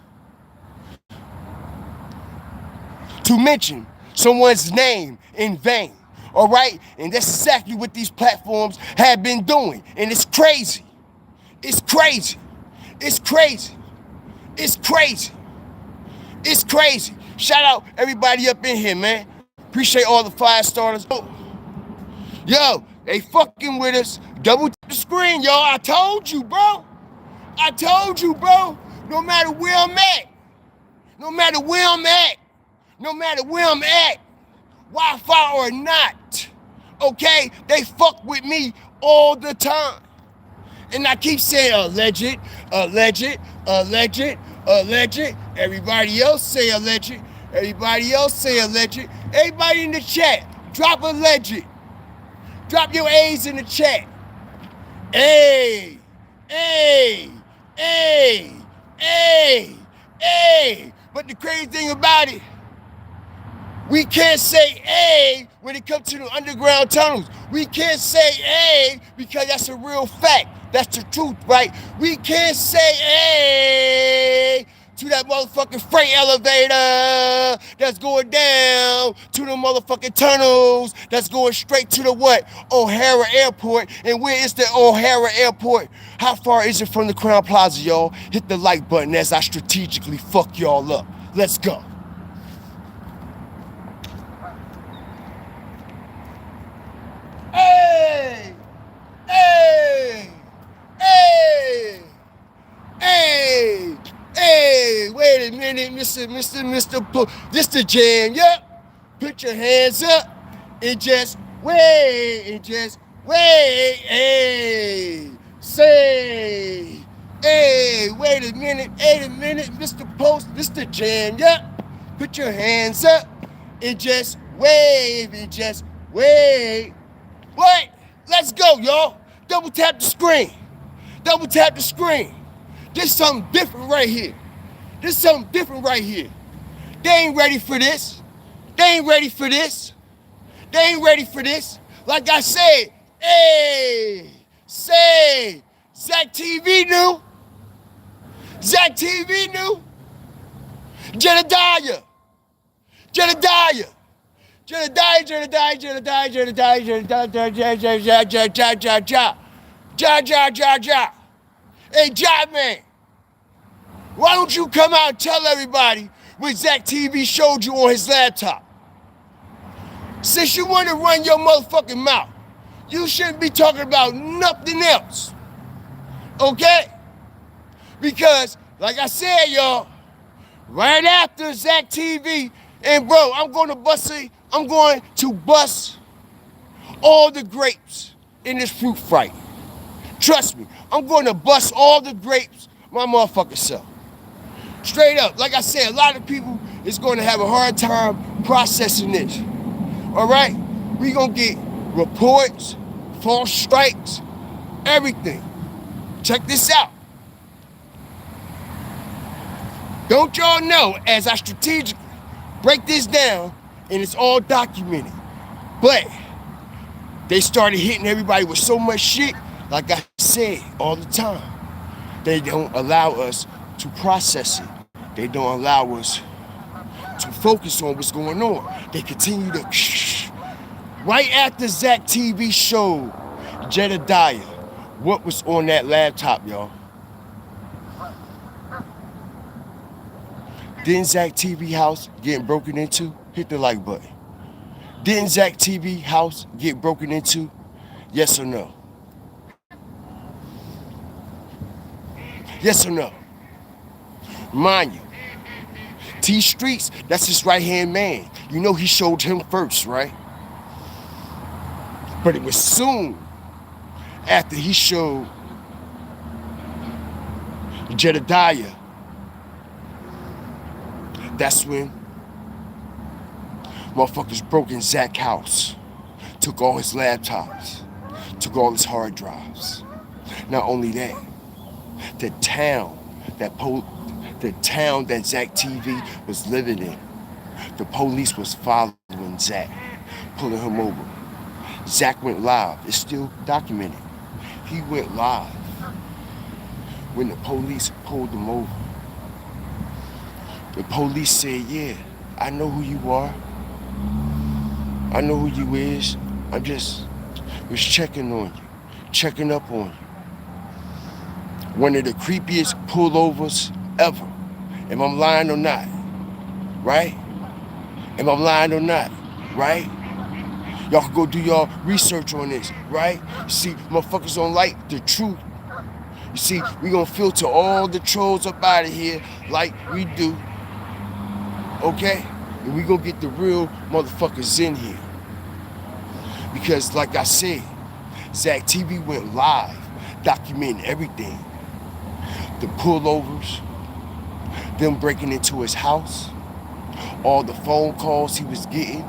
to mention someone's name in vain, all right? And that's exactly what these platforms have been doing. And it's crazy. It's crazy. It's crazy. It's crazy. It's crazy. Shout out everybody up in here, man. Appreciate all the 5 starters. Yo, they fucking with us. Double tap the screen, y'all. I told you, bro. I told you, bro. No matter where I'm at. No matter where I'm at. No matter where I'm at. Wi-Fi or not. Okay? They fuck with me all the time. And I keep saying alleged, alleged, alleged, alleged. Everybody else say alleged. Everybody else say alleged. Everybody in the chat, drop alleged. Drop your A's in the chat. A, A, A, A, A. But the crazy thing about it, we can't say A when it comes to the underground tunnels. We can't say A because that's a real fact. That's the truth, right? We can't say A to that motherfucking freight elevator that's going down to the motherfucking tunnels that's going straight to the what? O'Hara Airport. And where is the O'Hara Airport? How far is it from the Crown Plaza, y'all? Hit the like button as I strategically fuck y'all up. Let's go. Hey! Hey! Hey! Hey! Hey! Wait a minute, Mr. This the jam, yep. Put your hands up and just wait, and just wait. Hey! Say! Hey! Wait a minute, Mr. Post, this the jam, yep. Put your hands up and just Wait, just wait. Wait. Let's go, y'all. Double tap the screen. Double tap the screen. This something different right here. This something different right here. They ain't ready for this. They ain't ready for this. They ain't ready for this. Like I said, hey, say, Zack TV new. Zack TV new. Jedediah. Jedediah. Jedediah, Jedediah, Jedediah, Jedediah, Jedediah. Hey, Job man, why don't you come out and tell everybody what Zack TV showed you on his laptop? Since you want to run your motherfucking mouth, you shouldn't be talking about nothing else. Okay? Because, like I said, y'all, right after Zack TV, and bro, I'm going to bust all the grapes in this fruit fight. Trust me, I'm going to bust all the grapes my motherfucking self. Straight up, like I said, a lot of people is going to have a hard time processing this. All right? We going to get reports, false strikes, everything. Check this out. Don't y'all know, as I strategically break this down, and it's all documented, but they started hitting everybody with so much shit, like I said all the time. They don't allow us to process it. They don't allow us to focus on what's going on. They continue to right after Zack TV showed Jedediah what was on that laptop, y'all. Didn't Zack TV house getting broken into? Hit the like button. Didn't Zack TV house get broken into? Yes or no? Yes or no? Mind you, T Streets, that's his right-hand man. You know he showed him first, right? But it was soon after he showed Jedediah, that's when motherfuckers broke in Zack's house, took all his laptops, took all his hard drives. Not only that, the town that Zack TV was living in, the police was following Zack, pulling him over. Zack went live. It's still documented. He went live when the police pulled him over. The police said, yeah, I know who you are. I know who you is. I'm just was checking on you, checking up on you. One of the creepiest pullovers ever. Am I lying or not? Right? Am I lying or not? Right? Y'all can go do y'all research on this, right? See, motherfuckers don't like the truth. You see, we gonna filter all the trolls up out of here like we do. Okay? And we gonna get the real motherfuckers in here. Because like I said, Zack TV went live, documenting everything. The pullovers, them breaking into his house, all the phone calls he was getting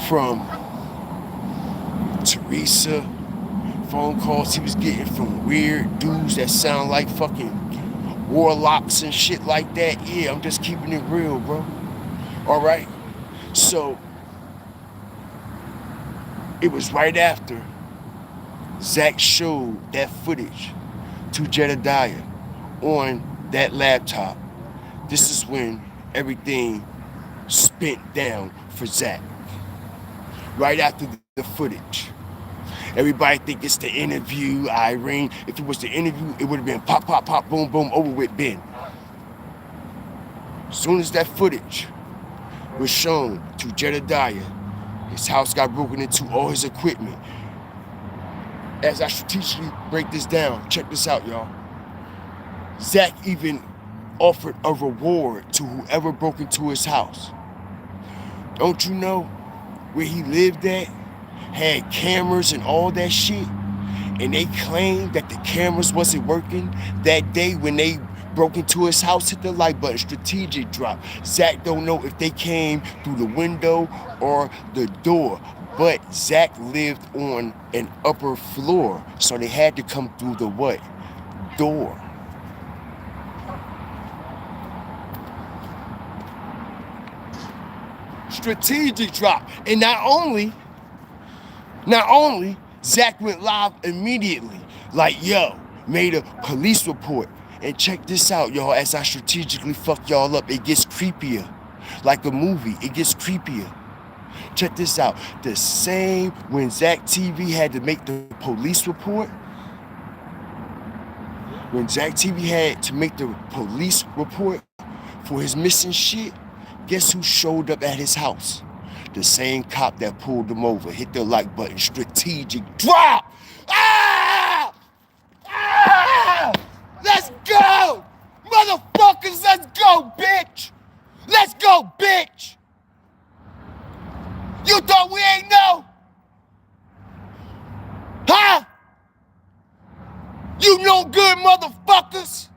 from Teresa, phone calls he was getting from weird dudes that sound like fucking warlocks and shit like that. Yeah, I'm just keeping it real, bro. All right? So, it was right after Zack showed that footage to Jedediah on that laptop. This is when everything spent down for Zack. Right after the footage. Everybody think it's the interview, Irene. If it was the interview, it would have been pop, pop, pop, boom, boom, over with Ben. As soon as that footage was shown to Jedediah, his house got broken into, all his equipment. As I strategically break this down, check this out, y'all. Zack even offered a reward to whoever broke into his house. Don't you know where he lived at had cameras and all that shit? And they claimed that the cameras wasn't working that day when they broke into his house, hit the like button, strategic drop. Zack don't know if they came through the window or the door, but Zack lived on an upper floor, so they had to come through the what? Door. Strategic drop. And not only Zack went live immediately, like, yo, made a police report. And check this out, y'all, as I strategically fuck y'all up, it gets creepier. Like a movie, it gets creepier. Check this out. The same when Zack TV had to make the police report, when Zack TV had to make the police report for his missing shit, guess who showed up at his house? The same cop that pulled him over. Hit the like button. Strategic drop. Ah! Ah! Let's go! Motherfuckers, let's go, bitch! Let's go, bitch! You thought we ain't know? Huh? You no good motherfuckers!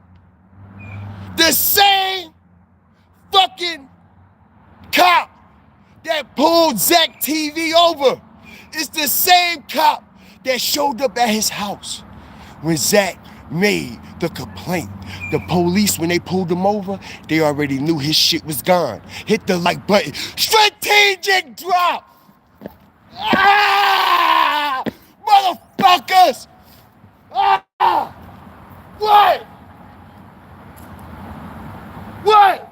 The same fucking cop that pulled Zack TV over is the same cop that showed up at his house when Zack made the complaint. The police, when they pulled him over, they already knew his shit was gone. Hit the like button. Strategic drop! Ah! Motherfuckers! Ah! What? What?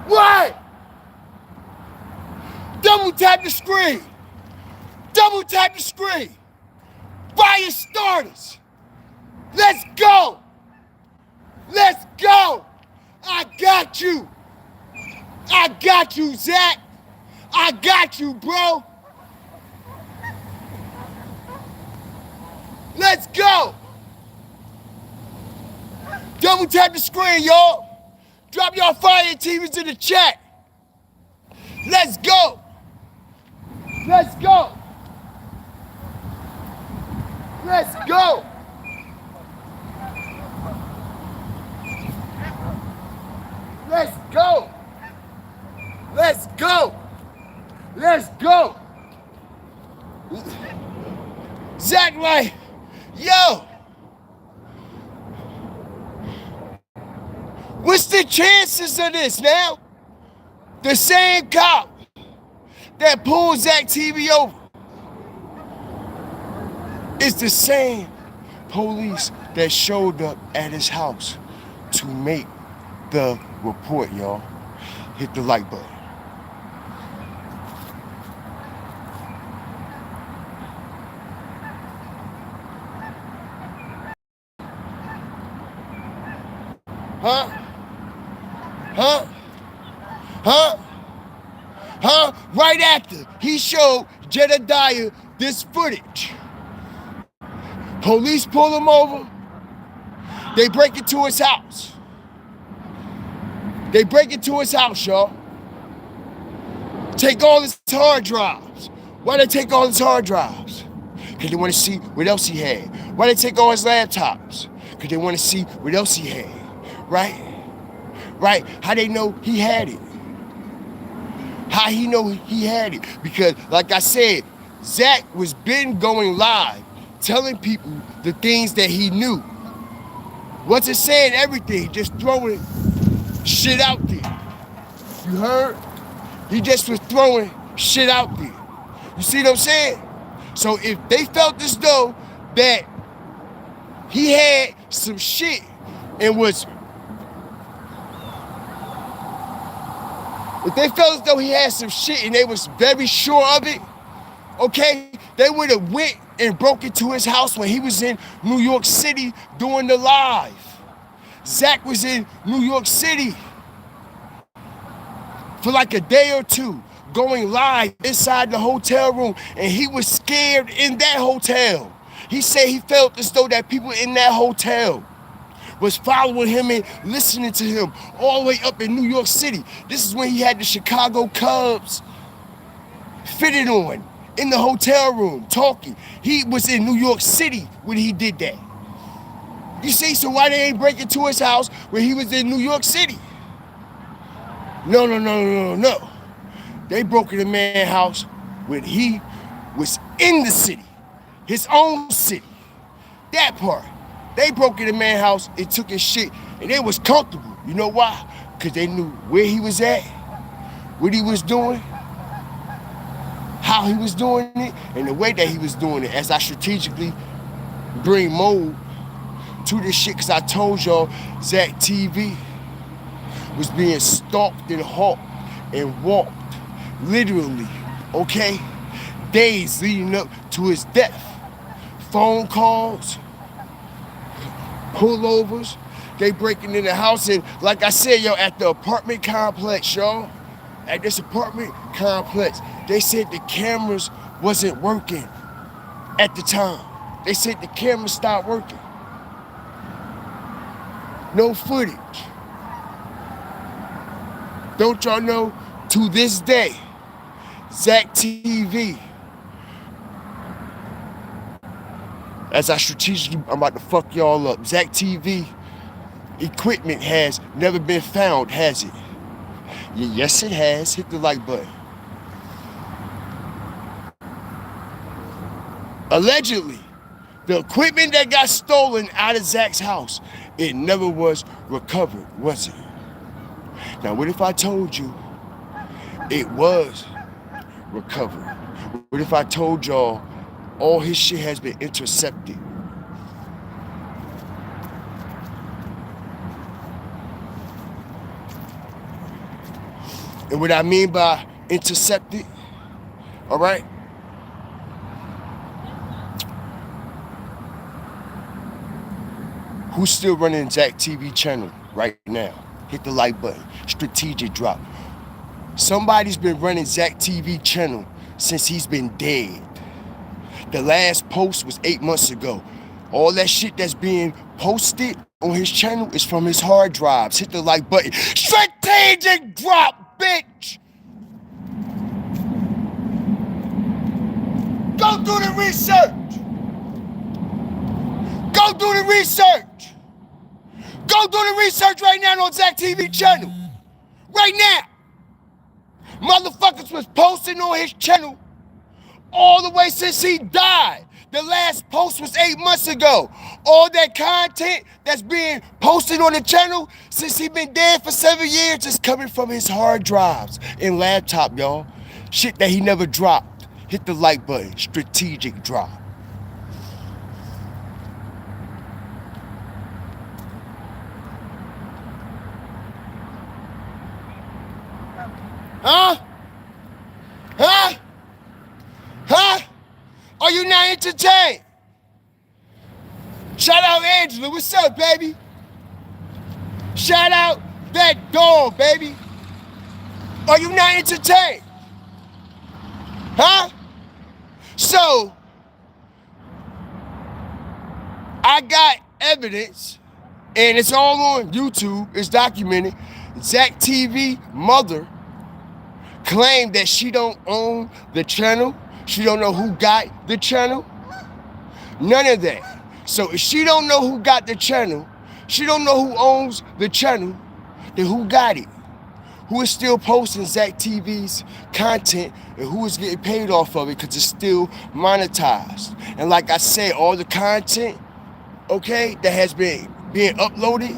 What? Double tap the screen. Double tap the screen. Fire starters. Let's go. Let's go. I got you. I got you, Zack. I got you, bro. Let's go. Double tap the screen, y'all. Drop y'all fire TVs in the chat. Let's go. Let's go. Let's go. Let's go. Let's go. Let's go. Zack like, yo. What's the chances of this now? The same cop that pulled Zack TV over is the same police that showed up at his house to make the report, y'all. Hit the like button. Huh? Huh? Huh? Huh? Right after he showed Jedediah this footage. Police pull him over. They break into his house. They break into his house, y'all. Take all his hard drives. Why they take all his hard drives? Because they want to see what else he had. Why they take all his laptops? Because they want to see what else he had. Right? Right? How they know he had it? How he know he had it? Because, like I said, Zack was been going live, telling people the things that he knew. Wasn't saying everything, just throwing shit out there. You heard? He just was throwing shit out there. You see what I'm saying? So if they felt as though that he had some shit and was, if they felt as though he had some shit and they was very sure of it, okay, they would have went and broke into his house when he was in New York City doing the live. Zack was in New York City for like a day or two, going live inside the hotel room, and he was scared in that hotel. He said he felt as though that people in that hotel was following him and listening to him all the way up in New York City. This is when he had the Chicago Cubs fitted on in the hotel room talking. He was in New York City when he did that. You see, so why they ain't break into his house when he was in New York City? No. They broke in the man's house when he was in the city, his own city. That part. They broke in the man's house and took his shit, and they was comfortable. You know why? Because they knew where he was at, what he was doing, how he was doing it, and the way that he was doing it. As I strategically bring mode to this shit, because I told y'all Zack TV was being stalked and hawked and walked, literally, okay? Days leading up to his death. Phone calls, pullovers, they breaking in the house, and like I said, yo, at the apartment complex, y'all, at this apartment complex, they said the cameras wasn't working at the time. They said the cameras stopped working. No footage. Don't y'all know, to this day, Zack TV, as I strategically, I'm about to fuck y'all up, Zack TV equipment has never been found, has it? Yes, it has. Hit the like button. Allegedly, the equipment that got stolen out of Zack's house, it never was recovered, was it? Now, what if I told you it was recovered? What if I told y'all all his shit has been intercepted? And what I mean by intercepted, all right? Who's still running Zack TV channel right now? Hit the like button. Strategic drop. Somebody's been running Zack TV channel since he's been dead. The last post was 8 months ago. All that shit that's being posted on his channel is from his hard drives. Hit the like button. Strategic drop, bitch! Go do the research! Go do the research! Go do the research right now on Zack TV channel. Right now. Motherfuckers was posting on his channel all the way since he died. The last post was 8 months ago. All that content that's being posted on the channel since he been dead for 7 years is coming from his hard drives and laptop, y'all. Shit that he never dropped. Hit the like button. Strategic drop. Huh? Huh? Huh? Are you not entertained? Shout out Angela. What's up, baby? Shout out that dog, baby. Are you not entertained? Huh? So, I got evidence, and it's all on YouTube. It's documented. Zack TV mother claimed that she don't own the channel. She don't know who got the channel. None of that. So if she don't know who got the channel, she don't know who owns the channel, then who got it? Who is still posting Zack TV's content and who is getting paid off of it because it's still monetized? And like I said, all the content, okay, that has been being uploaded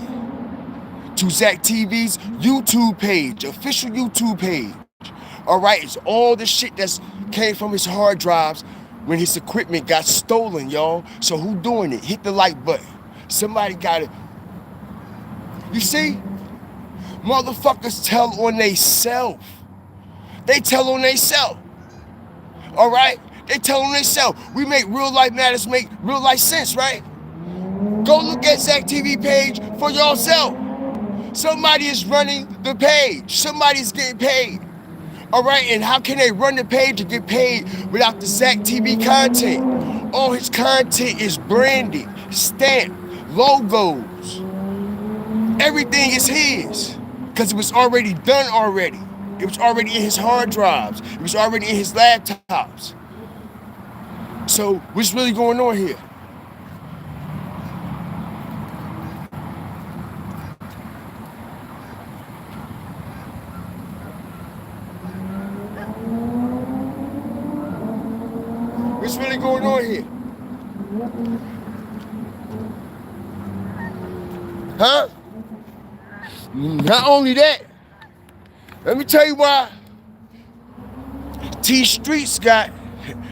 to Zack TV's YouTube page, official YouTube page. All right, it's all the shit that's came from his hard drives when his equipment got stolen, y'all. So who doing it? Hit the like button. Somebody got it. You see? Motherfuckers tell on they self. They tell on they self. All right? They tell on they self. We make real life matters make real life sense, right? Go look at Zack TV page for yourself. Somebody is running the page. Somebody's getting paid. All right, and how can they run the page and get paid without the Zack TV content? All his content is branded, stamped, logos. Everything is his because it was already done already. It was already in his hard drives. It was already in his laptops. So what's really going on here? What's really going on here? Huh? Not only that, let me tell you why T Streets got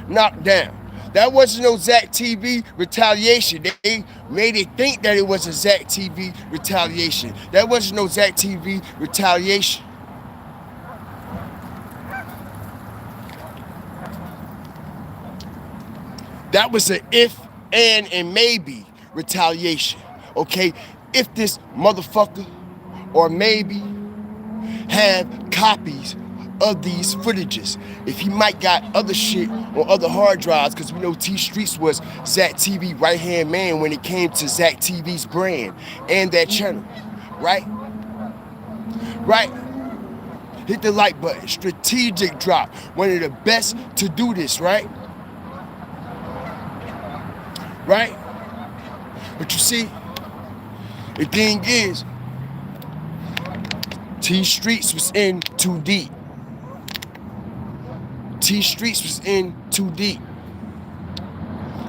knocked down. That wasn't no Zack TV retaliation. They made it think that it was a Zack TV retaliation. That wasn't no Zack TV retaliation. That was an if, and maybe retaliation. Okay? If this motherfucker or maybe have copies of these footages, if he might got other shit on other hard drives, because we know T Streets was Zack TV right-hand man when it came to Zack TV's brand and that channel, right? Right? Hit the like button. Strategic drop. One of the best to do this, right? Right? But you see, the thing is, T Streets was in too deep. T Streets was in too deep.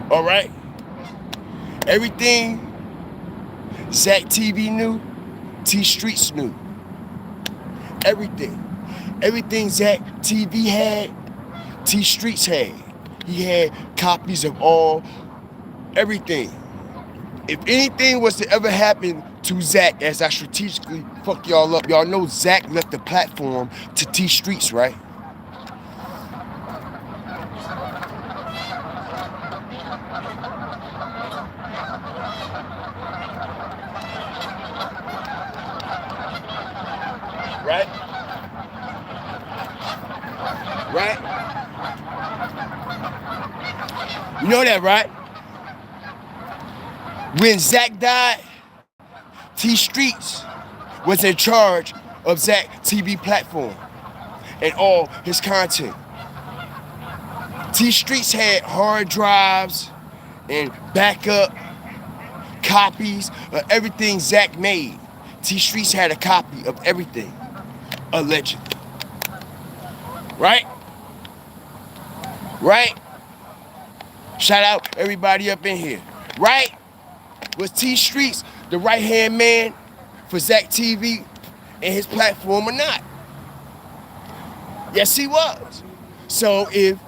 All right? Everything Zack TV knew, T Streets knew. Everything. Everything Zack TV had, T Streets had. He had copies of all, everything. If anything was to ever happen to Zack, as I strategically fuck y'all up, y'all know Zack left the platform to T Streets, right? Right? Right? You know that, right? When Zack died, T Streets was in charge of Zack TV platform and all his content. T Streets had hard drives and backup copies of everything Zack made. T Streets had a copy of everything, allegedly. Right? Right? Shout out everybody up in here. Right? Was T Streets the right-hand man for Zack TV and his platform or not? Yes, he was. So if,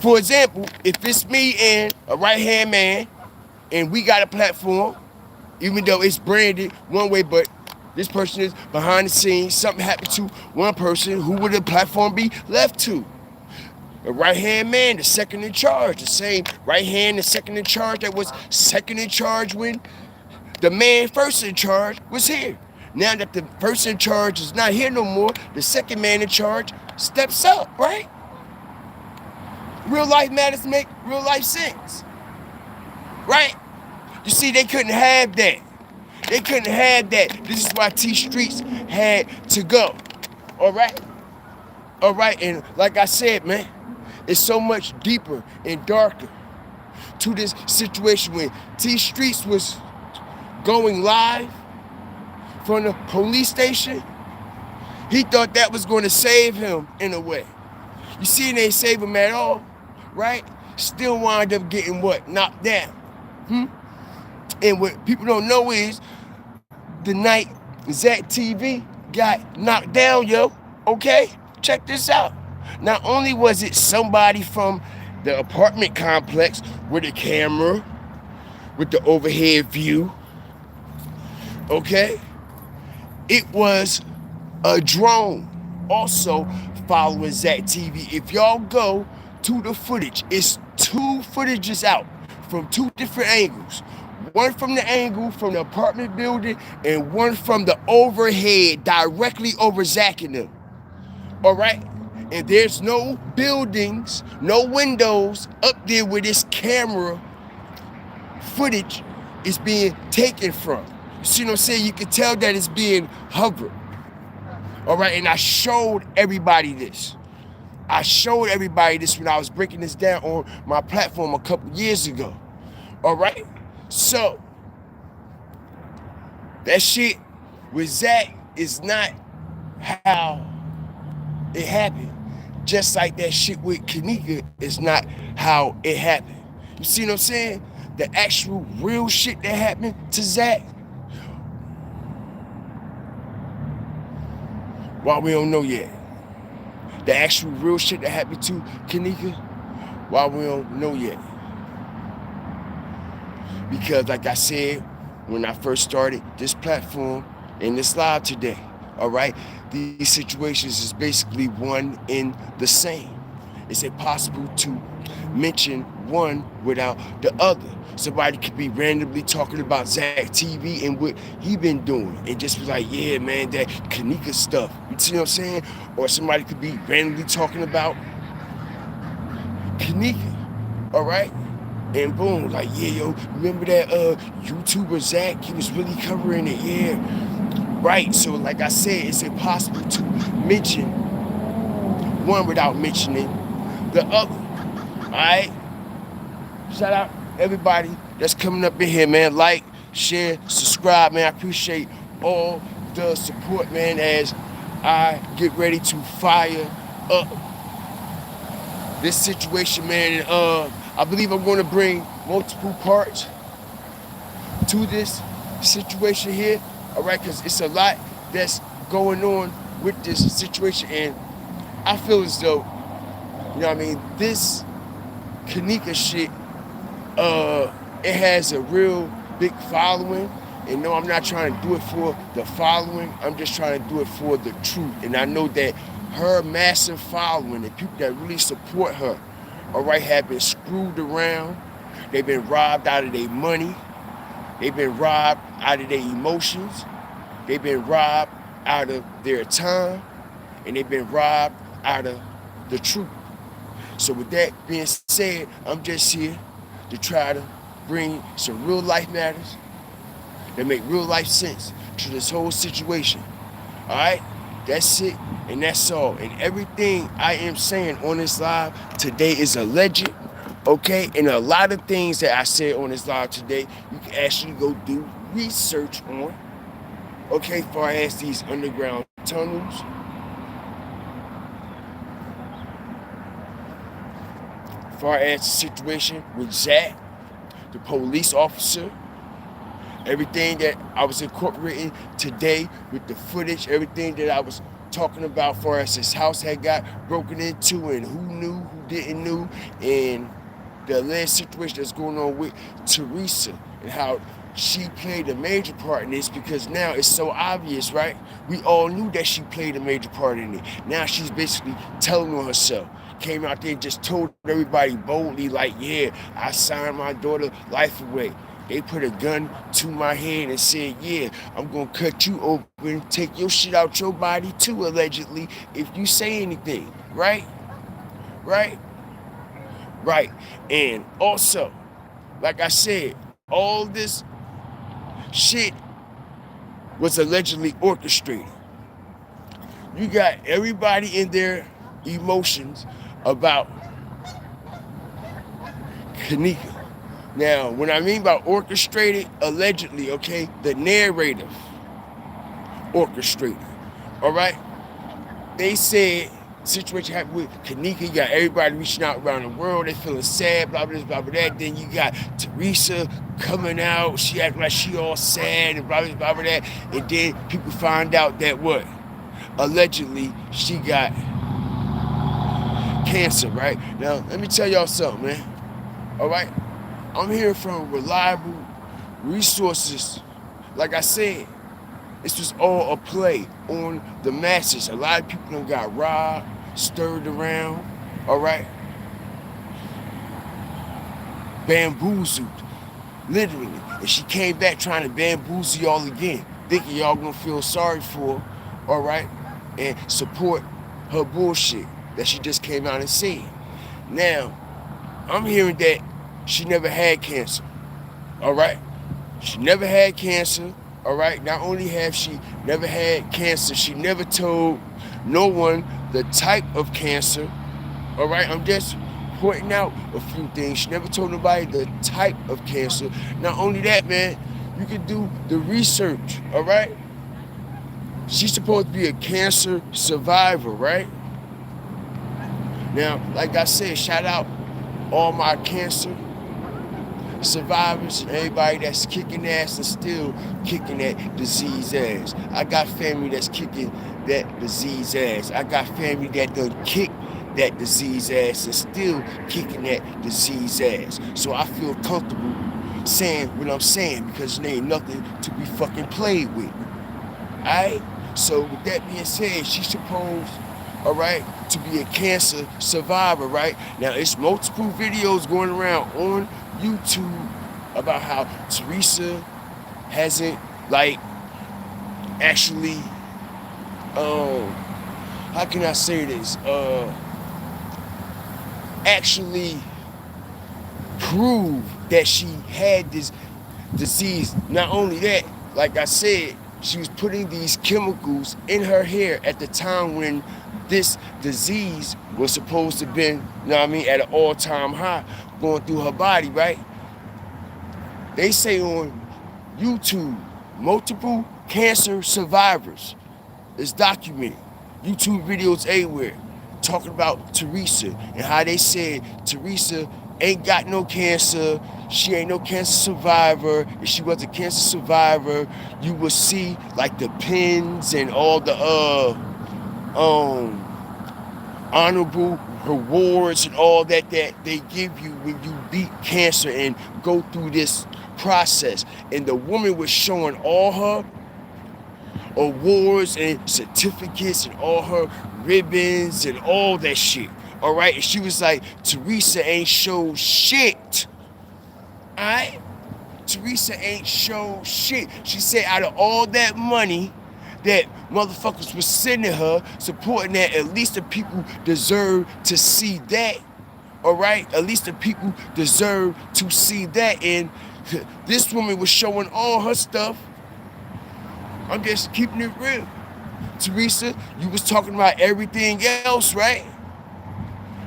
for example, if it's me and a right-hand man and we got a platform, even though it's branded one way, but this person is behind the scenes, something happened to one person, who would the platform be left to? The right-hand man, the second in charge, the same right hand, the second in charge that was second in charge when the man first in charge was here. Now that the first in charge is not here no more, the second man in charge steps up, right? Real life matters make real life sense, right? You see, they couldn't have that. They couldn't have that. This is why T Streets had to go, all right? All right, and like I said, man, it's so much deeper and darker to this situation when T Streets was going live from the police station. He thought that was going to save him in a way. You see, they save him at all, right? Still wind up getting what? Knocked down. And what people don't know is the night Zack TV got knocked down, yo, okay? Check this out. Not only was it somebody from the apartment complex with a camera, with the overhead view, okay? It was a drone also following Zack TV. If y'all go to the footage, it's two footages out from two different angles. One from the angle from the apartment building and one from the overhead directly over Zack and them. All right? And there's no buildings, no windows up there where this camera footage is being taken from. You see what I'm saying? You can tell that it's being hovered. All right, and I showed everybody this. I showed everybody this when I was breaking this down on my platform a couple years ago. All right? So, that shit with Zack is not how it happened. Just like that shit with Kenneka is not how it happened. You see what I'm saying? The actual real shit that happened to Zack, why we don't know yet. The actual real shit that happened to Kenneka, why we don't know yet. Because like I said, when I first started this platform and this live today, all right, these situations is basically one in the same. It's impossible to mention one without the other. Somebody could be randomly talking about Zack TV and what he been doing and just be like, yeah, man, that Kenneka stuff. You see what I'm saying? Or somebody could be randomly talking about Kenneka, all right? And boom, like, yeah, yo, remember that YouTuber Zack? He was really covering it, yeah. Right, so like I said, it's impossible to mention one without mentioning the other, all right? Shout out everybody that's coming up in here, man. Like, share, subscribe, man. I appreciate all the support, man, as I get ready to fire up this situation, man. And I believe I'm going to bring multiple parts to this situation here, all right? Because it's a lot that's going on with this situation, and I feel as though, you know what I mean, this Kenneka shit, it has a real big following. And no, I'm not trying to do it for the following. I'm just trying to do it for the truth. And I know that her massive following and people that really support her, all right, have been screwed around. They've been robbed out of their money. They've been robbed out of their emotions. They've been robbed out of their time. And they've been robbed out of the truth. So with that being said, I'm just here to try to bring some real life matters that make real life sense to this whole situation. All right? That's it, and that's all. And everything I am saying on this live today is alleged, okay? And a lot of things that I said on this live today, you can actually go do research on, okay, far as these underground tunnels, far as the situation with Zack, the police officer, everything that I was incorporating today with the footage, everything that I was talking about far as his house had got broken into and who knew, who didn't know, and the alleged situation that's going on with Teresa and how she played a major part in this, because now it's so obvious, right? We all knew that she played a major part in it. Now she's basically telling on herself. Came out there and just told everybody boldly, like, yeah, I signed my daughter's life away. They put a gun to my head and said, yeah, I'm gonna cut you open, take your shit out your body too, allegedly, if you say anything, right? Right? Right. And also, like I said, all this shit was allegedly orchestrated. You got everybody in their emotions about Kenneka. Now, when I mean by orchestrated, allegedly, okay, the narrative orchestrated, all right? They said situation happened with Kenneka. You got everybody reaching out around the world. They feeling sad, blah, blah, blah, blah, that. Then you got Teresa coming out. She acting like she all sad and blah, blah, blah, blah, that. And then people find out that what? Allegedly, she got cancer, right? Now, let me tell y'all something, man. All right? I'm hearing from reliable resources. Like I said, this was all a play on the masses. A lot of people done got robbed, stirred around, all right? Bamboozled, literally. And she came back trying to bamboozle y'all again, thinking y'all gonna feel sorry for her, all right? And support her bullshit that she just came out and said. Now, I'm hearing that she never had cancer, all right? She never had cancer, all right? Not only have she never had cancer, she never told no one the type of cancer, All right, I'm just pointing out a few things. She never told nobody the type of cancer. Not only that, man, you can do the research. All right, she's supposed to be a cancer survivor, right? Now, like I said, shout out all my cancer survivors and everybody that's kicking ass and still kicking that disease ass. I got family that's kicking that disease ass. I got family that done kick that disease ass and still kicking that disease ass. So I feel comfortable saying what I'm saying because there ain't nothing to be fucking played with. Alright? So with that being said, she's supposed, alright, to be a cancer survivor, right? Now it's multiple videos going around on YouTube about how Teresa hasn't like actually how can I say this? Actually prove that she had this disease. Not only that, like I said, she was putting these chemicals in her hair at the time when this disease was supposed to have been, you know what I mean, at an all-time high going through her body, right? They say on YouTube, multiple cancer survivors is documented. YouTube videos everywhere talking about Teresa and how they said Teresa ain't got no cancer, she ain't no cancer survivor. If she was a cancer survivor, you would see like the pins and all the honorable rewards and all that they give you when you beat cancer and go through this process. And the woman was showing all her awards and certificates and all her ribbons and all that shit. All right, and she was like, Teresa ain't show shit. All right, Teresa ain't show shit. She said out of all that money that motherfuckers was sending her, supporting that, at least the people deserve to see that. All right, at least the people deserve to see that. And this woman was showing all her stuff. I'm just keeping it real. Teresa, you was talking about everything else, right?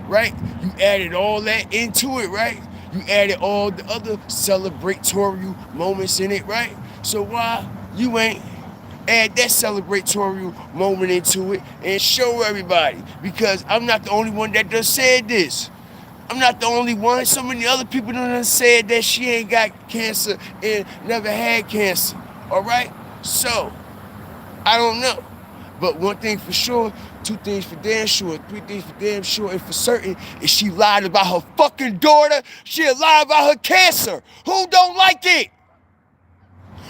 Right? You added all that into it, right? You added all the other celebratory moments in it, right? So why you ain't add that celebratory moment into it and show everybody? Because I'm not the only one that done said this. I'm not the only one. So many other people done said that she ain't got cancer and never had cancer, all right? So, I don't know. But one thing for sure, two things for damn sure, three things for damn sure, and for certain, is she lied about her fucking daughter. She lied about her cancer. Who don't like it?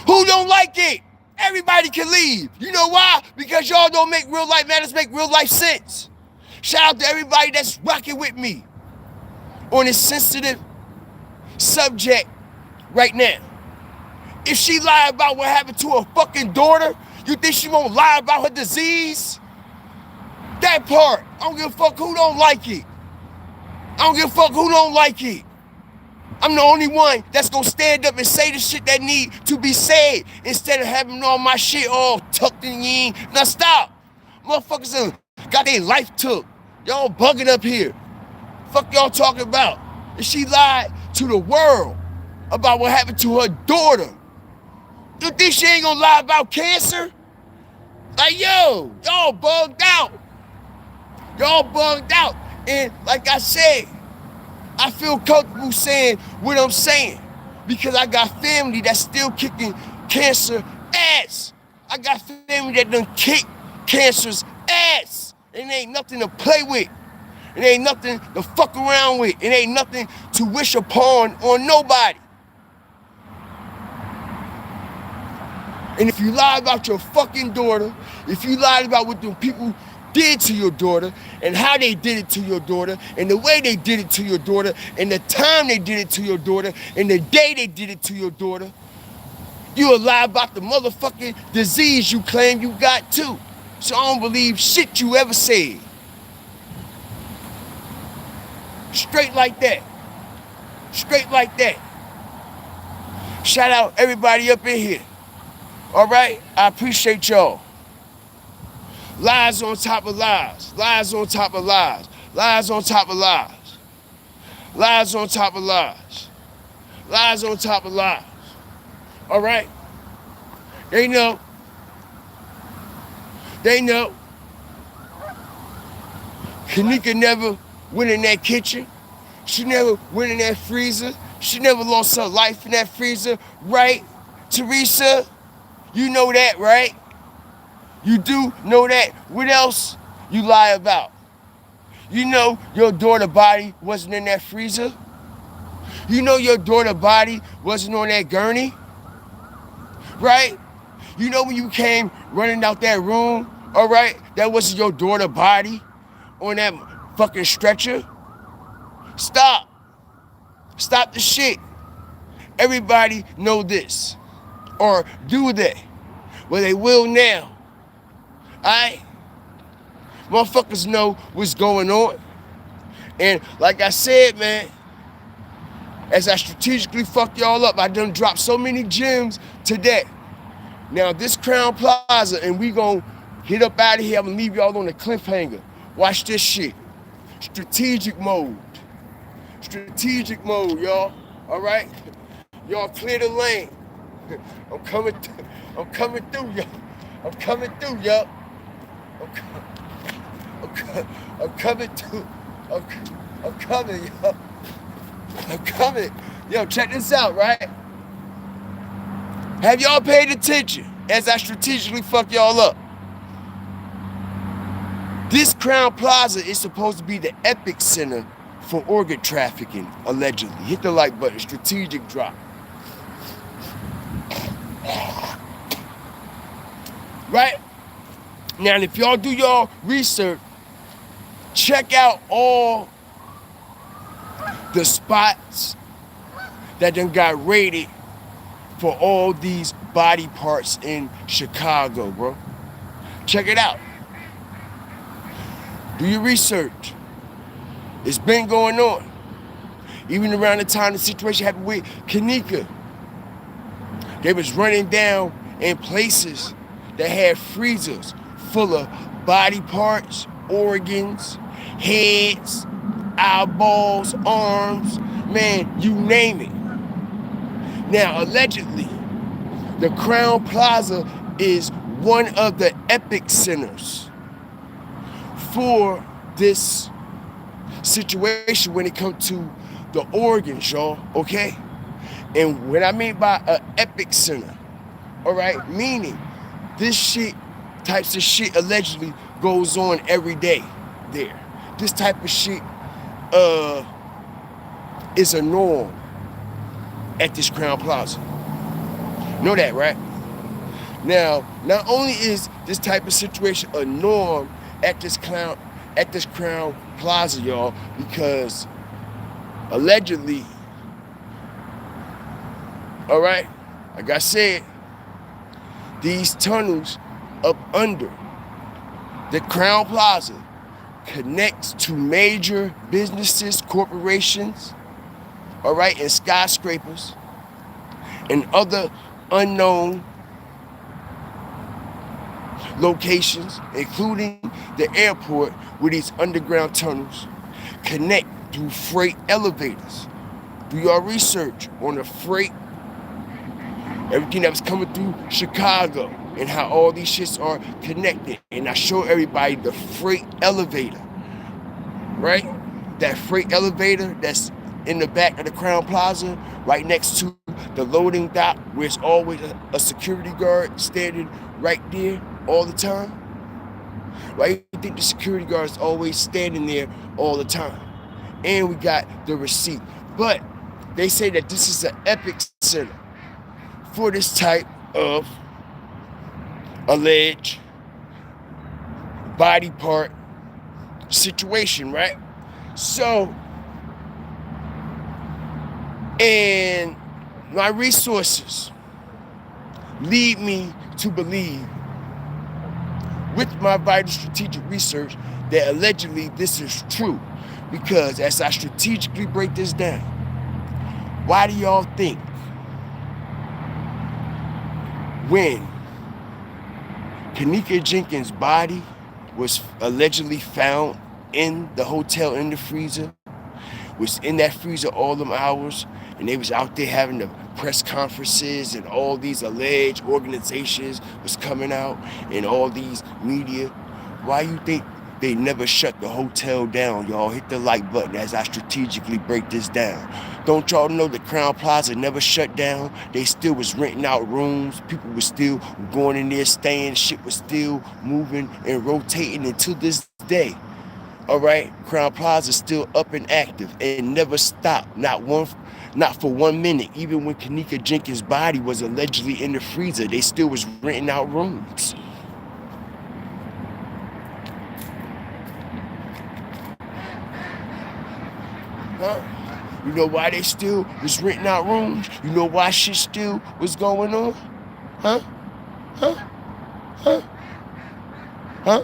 Who don't like it? Everybody can leave. You know why? Because y'all don't make real life matters make real life sense. Shout out to everybody that's rocking with me on this sensitive subject right now. If she lied about what happened to her fucking daughter, you think she won't lie about her disease? That part. I don't give a fuck who don't like it. I don't give a fuck who don't like it. I'm the only one that's gonna stand up and say the shit that need to be said instead of having all my shit all tucked in. Now stop. Motherfuckers got their life took. Y'all bugging up here. Fuck y'all talking about? And she lied to the world about what happened to her daughter. You think she ain't gonna lie about cancer? Like, yo, y'all bugged out. Y'all bugged out. And like I said, I feel comfortable saying what I'm saying because I got family that's still kicking cancer ass. I got family that done kick cancer's ass. And it ain't nothing to play with. It ain't nothing to fuck around with. It ain't nothing to wish upon on nobody. And if you lie about your fucking daughter, if you lied about what the people did to your daughter and how they did it to your daughter and the way they did it to your daughter and the time they did it to your daughter and the day they did it to your daughter, you a lie about the motherfucking disease you claim you got too. So I don't believe shit you ever said. Straight like that. Straight like that. Shout out everybody up in here. All right? I appreciate y'all. Lies on top of lies. Lies on top of lies. Lies on top of lies. Lies on top of lies. Lies on top of lies. All right? They know. They know. Kenneka never went in that kitchen. She never went in that freezer. She never lost her life in that freezer. Right, Teresa? You know that, right? You do know that. What else you lie about? You know your daughter's body wasn't in that freezer? You know your daughter's body wasn't on that gurney? Right? You know when you came running out that room, all right, that wasn't your daughter's body on that fucking stretcher? Stop. Stop the shit. Everybody know this. Or do they? Well, they will now. Alright? Motherfuckers know what's going on. And like I said, man, as I strategically fuck y'all up, I done dropped so many gems today. Now this Crown Plaza, and we gonna get up out of here. I'm gonna leave y'all on a cliffhanger. Watch this shit. Strategic mode. Strategic mode, y'all. All right? Y'all clear the lane. I'm coming through, y'all. I'm coming through, y'all. I'm coming through. I'm coming, y'all. I'm coming. Yo, check this out, right? Have y'all paid attention as I strategically fuck y'all up? This Crown Plaza is supposed to be the epic center for organ trafficking, allegedly. Hit the like button, strategic drop. Right? Now, if y'all do y'all research, check out all the spots that done got raided for all these body parts in Chicago, bro. Check it out. Do your research. It's been going on. Even around the time the situation happened with Kenneka, they was running down in places that had freezers full of body parts, organs, heads, eyeballs, arms, man, you name it. Now, allegedly, the Crown Plaza is one of the epic centers for this situation when it comes to the organs, y'all, okay? And what I mean by an epic center, all right, meaning this shit, types of shit allegedly goes on every day there. This type of shit is a norm at this Crown Plaza. Know that, right? Now, not only is this type of situation a norm at this Crown Plaza, y'all, because allegedly, all right, like I said, these tunnels up under the Crown Plaza connects to major businesses, corporations, all right, and skyscrapers and other unknown locations, including the airport, where these underground tunnels connect through freight elevators. Do your research on the freight, everything that was coming through Chicago, and how all these shits are connected. And I show everybody the freight elevator, right? That freight elevator that's in the back of the Crown Plaza, right next to the loading dock, where it's always a security guard standing right there all the time. Why you think the security guard is always standing there all the time? And we got the receipt. But they say that this is an epic center for this type of alleged body part situation, right? So, and my resources lead me to believe, with my vital strategic research, that allegedly this is true. Because as I strategically break this down, why do y'all think when Kenneka Jenkins' body was allegedly found in the hotel in the freezer, was in that freezer all them hours, and they was out there having the press conferences, and all these alleged organizations was coming out, and all these media. Why you think they never shut the hotel down, y'all? Hit the like button as I strategically break this down. Don't y'all know the Crown Plaza never shut down? They still was renting out rooms. People was still going in there, staying. Shit was still moving and rotating. And to this day, all right, Crown Plaza still up and active and never stopped. Not for 1 minute. Even when Kenneka Jenkins' body was allegedly in the freezer, they still was renting out rooms. Huh? You know why they still was renting out rooms? You know why shit still was going on? Huh? Huh? Huh? Huh?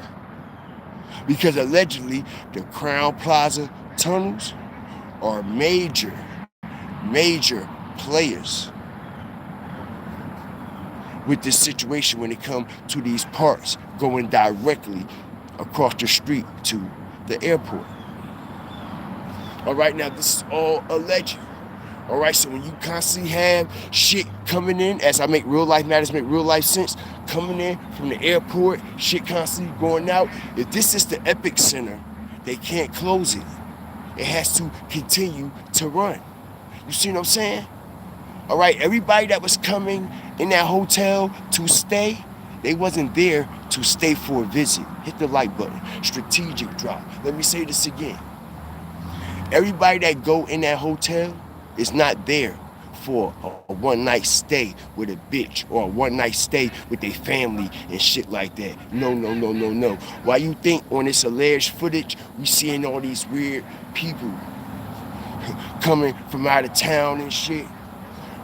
Because allegedly the Crown Plaza tunnels are major players with this situation when it comes to these parts going directly across the street to the airport. All right, now this is all alleged. All right, so when you constantly have shit coming in, as I make real life matters make real life sense, coming in from the airport, shit constantly going out, if this is the epic center, they can't close it. It has to continue to run. You see what I'm saying? All right, everybody that was coming in that hotel to stay, they wasn't there to stay for a visit. Hit the like button. Strategic drop. Let me say this again. Everybody that go in that hotel is not there for a one-night stay with a bitch or a one-night stay with their family and shit like that. No. Why you think on this alleged footage we seeing all these weird people coming from out of town and shit?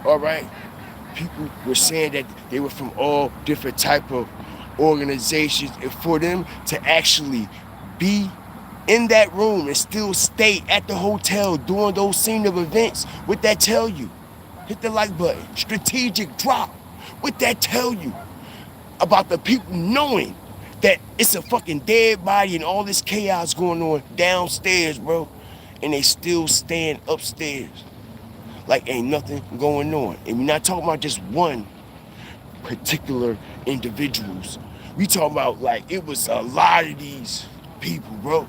All right? People were saying that they were from all different type of organizations, and for them to actually be in that room and still stay at the hotel during those scene of events, what that tell you? Hit the like button. Strategic drop. What that tell you about the people knowing that it's a fucking dead body and all this chaos going on downstairs, bro, and they still staying upstairs like ain't nothing going on? And we're not talking about just one particular individuals. We talking about like it was a lot of these people, bro.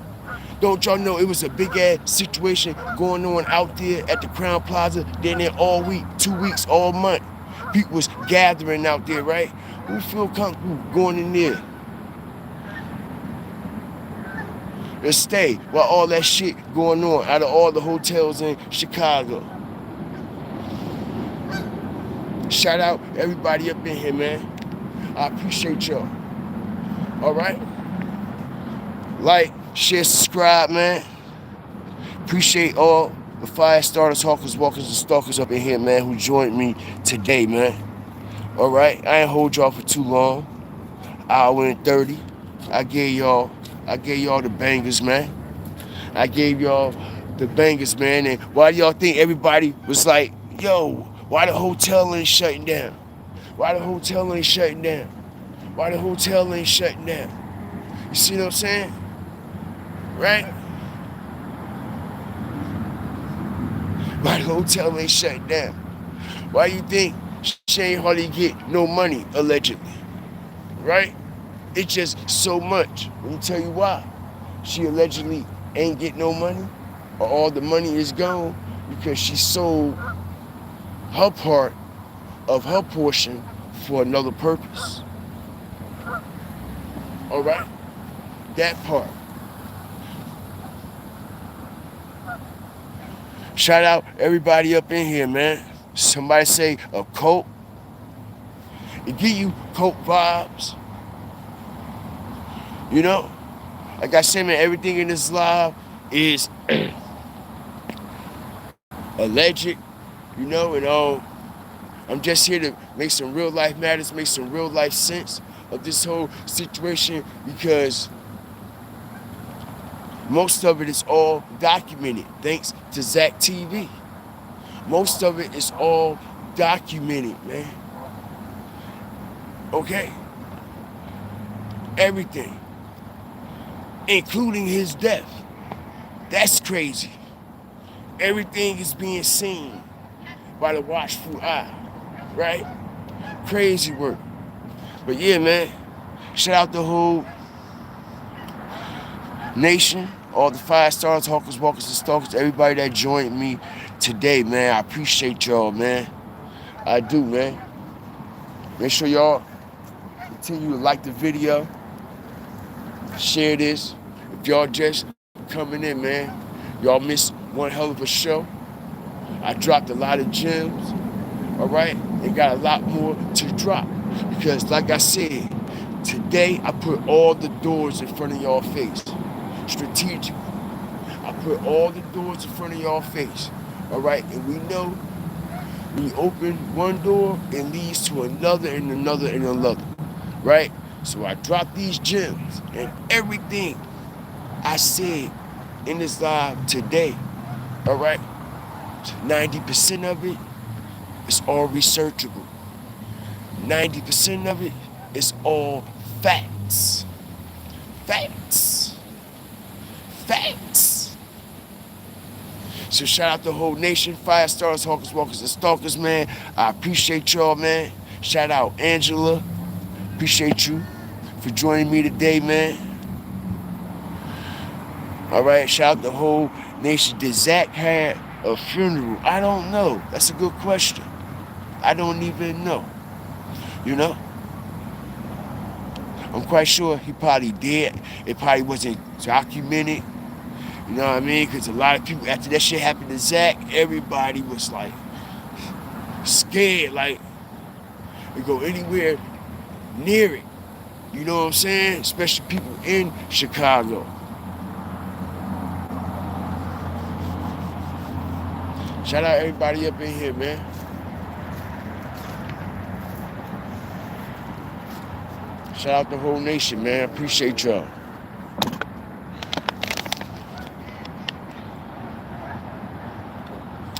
Don't y'all know it was a big ass situation going on out there at the Crown Plaza? Then there all week, 2 weeks, all month. People was gathering out there, right? Who feel comfortable going in there? Let's stay while all that shit going on out of all the hotels in Chicago. Shout out everybody up in here, man. I appreciate y'all. All right? Like, share, subscribe, man. Appreciate all the fire starters, hawkers, walkers, and stalkers up in here, man, who joined me today, man. All right? I ain't hold y'all for too long. Hour and 30. I gave y'all the bangers, man. I gave y'all the bangers, man. And why do y'all think everybody was like, yo, why the hotel ain't shutting down? Why the hotel ain't shutting down? Why the hotel ain't shutting down? You see what I'm saying? Right? Why the hotel ain't shutting down? Why you think she ain't hardly get no money, allegedly? Right? It's just so much. Let me tell you why. She allegedly ain't get no money, or all the money is gone because she sold her part of her portion for another purpose. All right? That part. Shout out everybody up in here, man. Somebody say a cult. It give you cult vibes. You know? Like I said, man, everything in this live is alleged, you know, and all. I'm just here to make some real life matters, make some real life sense of this whole situation, because most of it is all documented thanks to Zack TV. Most of it is all documented, man. Okay? Everything. Including his death. That's crazy. Everything is being seen by the watchful eye, right? Crazy work. But yeah, man, shout out the whole nation, all the 5 stars, hawkers, walkers, and stalkers, everybody that joined me today, man. I appreciate y'all, man. I do, man. Make sure y'all continue to like the video, share this. If y'all just coming in, man, y'all missed one hell of a show. I dropped a lot of gems, all right? And got a lot more to drop. Because like I said, today I put all the doors in front of y'all face. Strategic. I put all the doors in front of y'all face. All right? And we know when you open one door, it leads to another and another and another. Right? So I dropped these gems and everything I said in this live today. All right? 90% of it is all researchable. 90% of it is all facts. Facts. Facts. So shout out the whole nation, 5 stars, hawkers, walkers, and stalkers, man. I appreciate y'all, man. Shout out Angela. Appreciate you for joining me today, man. All right, shout out the whole nation. Did Zack have a funeral? I don't know. That's a good question. I don't even know. You know? I'm quite sure he probably did. It probably wasn't documented. You know what I mean? Because a lot of people, after that shit happened to Zack, everybody was like scared, like to go anywhere near it. You know what I'm saying? Especially people in Chicago. Shout out everybody up in here, man. Shout out the whole nation, man. Appreciate y'all.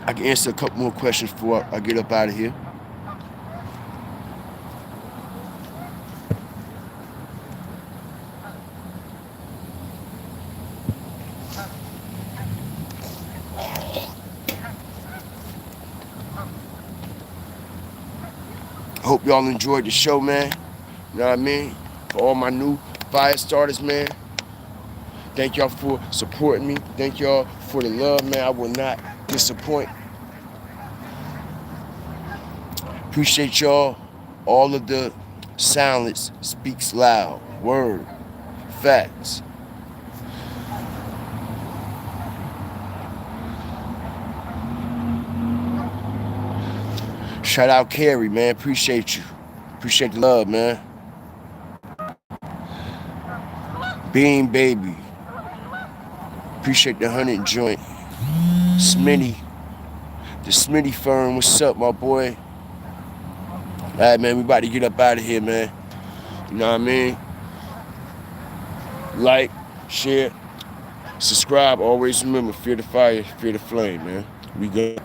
I can answer a couple more questions before I get up out of here. Hope y'all enjoyed the show, man. You know what I mean? For all my new fire starters, man. Thank y'all for supporting me. Thank y'all for the love, man. I will not disappoint. Appreciate y'all. All of the silence speaks loud. Word. Facts. Shout out Carrie, man. Appreciate you. Appreciate the love, man. Bean Baby. Appreciate the 100 joint. Smitty. The Smitty firm. What's up, my boy? All right, man. We about to get up out of here, man. You know what I mean? Like, share, subscribe. Always remember, fear the fire, fear the flame, man. We good.